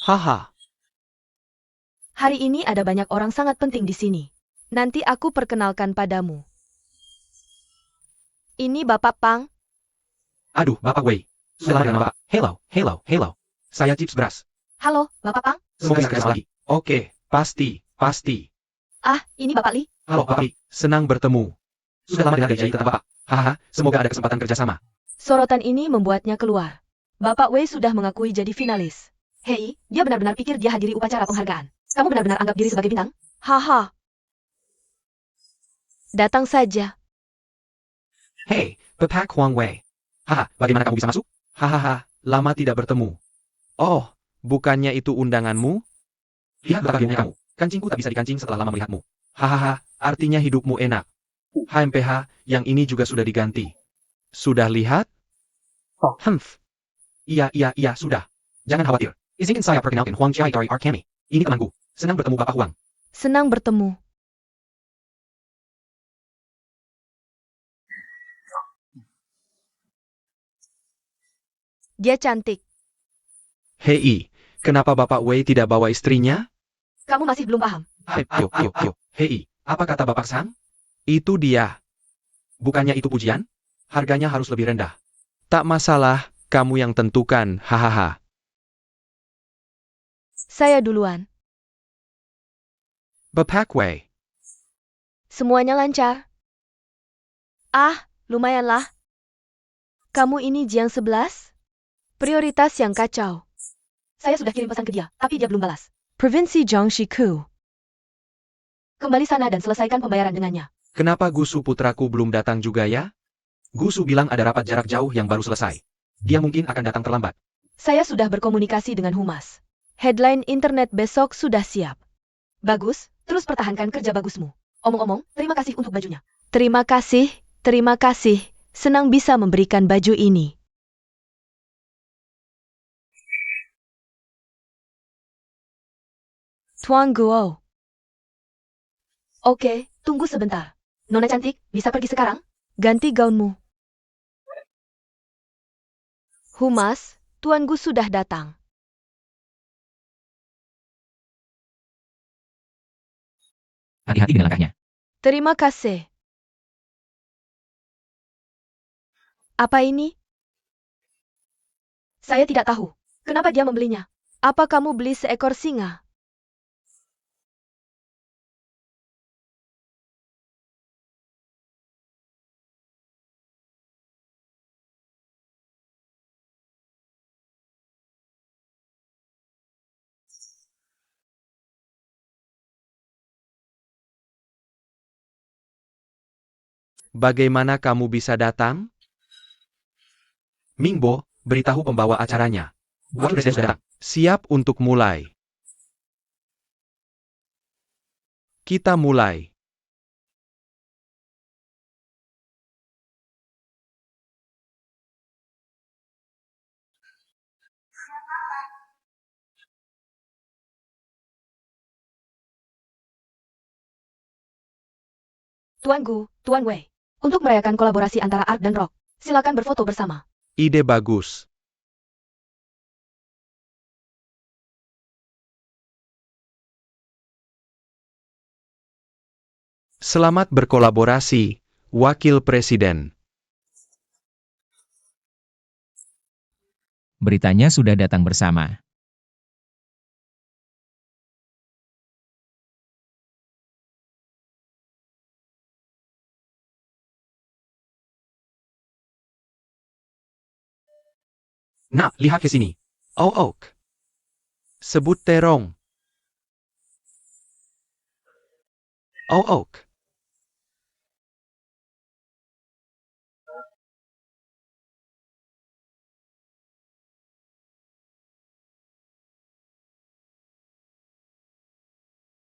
Haha. Hari ini ada banyak orang sangat penting di sini. Nanti aku perkenalkan padamu. Ini Bapak Pang. Aduh, Bapak Wei. Sudah lama kenal Bapak. Hello. Saya Chips Brass. Halo, Bapak Pang. Semoga bisa kerjasama lagi. Oke, pasti. Ah, ini Bapak Li. Halo, Bapak Li. Senang bertemu. Sudah lama dengar gaji tentang Bapak. Hahaha, semoga ada kesempatan kerjasama. Sorotan ini membuatnya keluar. Bapak Wei sudah mengakui jadi finalis. Hei, dia benar-benar pikir dia hadiri upacara penghargaan. Kamu benar-benar anggap diri sebagai bintang? Haha. Datang saja. Hey, Bapak Huang Wei. Haha, bagaimana kamu bisa masuk? Hahaha, lama tidak bertemu. Oh, bukannya itu undanganmu? Lihat betapa gilanya kamu. Kancingku tak bisa dikancing setelah lama melihatmu. Hahaha, artinya hidupmu enak. HMPH, yang ini juga sudah diganti. Sudah lihat? Humph. Iya, sudah. Jangan khawatir. Izinkan saya perkenalkan Huang Jai dari Arkemi. Ini temanku. Senang bertemu Bapak Huang. Senang bertemu. Dia cantik. Hei, kenapa Bapak Wei tidak bawa istrinya? Kamu masih belum paham. Ayo. Hei, apa kata Bapak Sang? Itu dia. Bukannya itu pujian? Harganya harus lebih rendah. Tak masalah, kamu yang tentukan, hahaha. Saya duluan. Bapak Wei. Semuanya lancar. Ah, lumayanlah. Kamu ini Jiang 11? Prioritas yang kacau. Saya sudah kirim pesan ke dia, tapi dia belum balas. Provinsi Jiangxiku. Kembali sana dan selesaikan pembayaran dengannya. Kenapa Gusu putraku belum datang juga ya? Gusu bilang ada rapat jarak jauh yang baru selesai. Dia mungkin akan datang terlambat. Saya sudah berkomunikasi dengan Humas. Headline internet besok sudah siap. Bagus, terus pertahankan kerja bagusmu. Omong-omong, terima kasih untuk bajunya. Terima kasih. Senang bisa memberikan baju ini. Tuan Guo. Oke, tunggu sebentar. Nona cantik, bisa pergi sekarang? Ganti gaunmu. Humas, Tuan Gu sudah datang. Hati-hati dengan langkahnya. Terima kasih. Apa ini? Saya tidak tahu. Kenapa dia membelinya? Apa kamu beli seekor singa? Bagaimana kamu bisa datang? Mingbo, beritahu pembawa acaranya. Wakil Presiden sudah datang. Siap untuk mulai. Kita mulai. Tuan Gu, Tuan Wei. Untuk merayakan kolaborasi antara art dan rock, silakan berfoto bersama. Ide bagus. Selamat berkolaborasi, Wakil Presiden. beritanya sudah datang bersama. Nak, lihat ke sini. Oh, Oak. Sebut terong. Oh, Oak.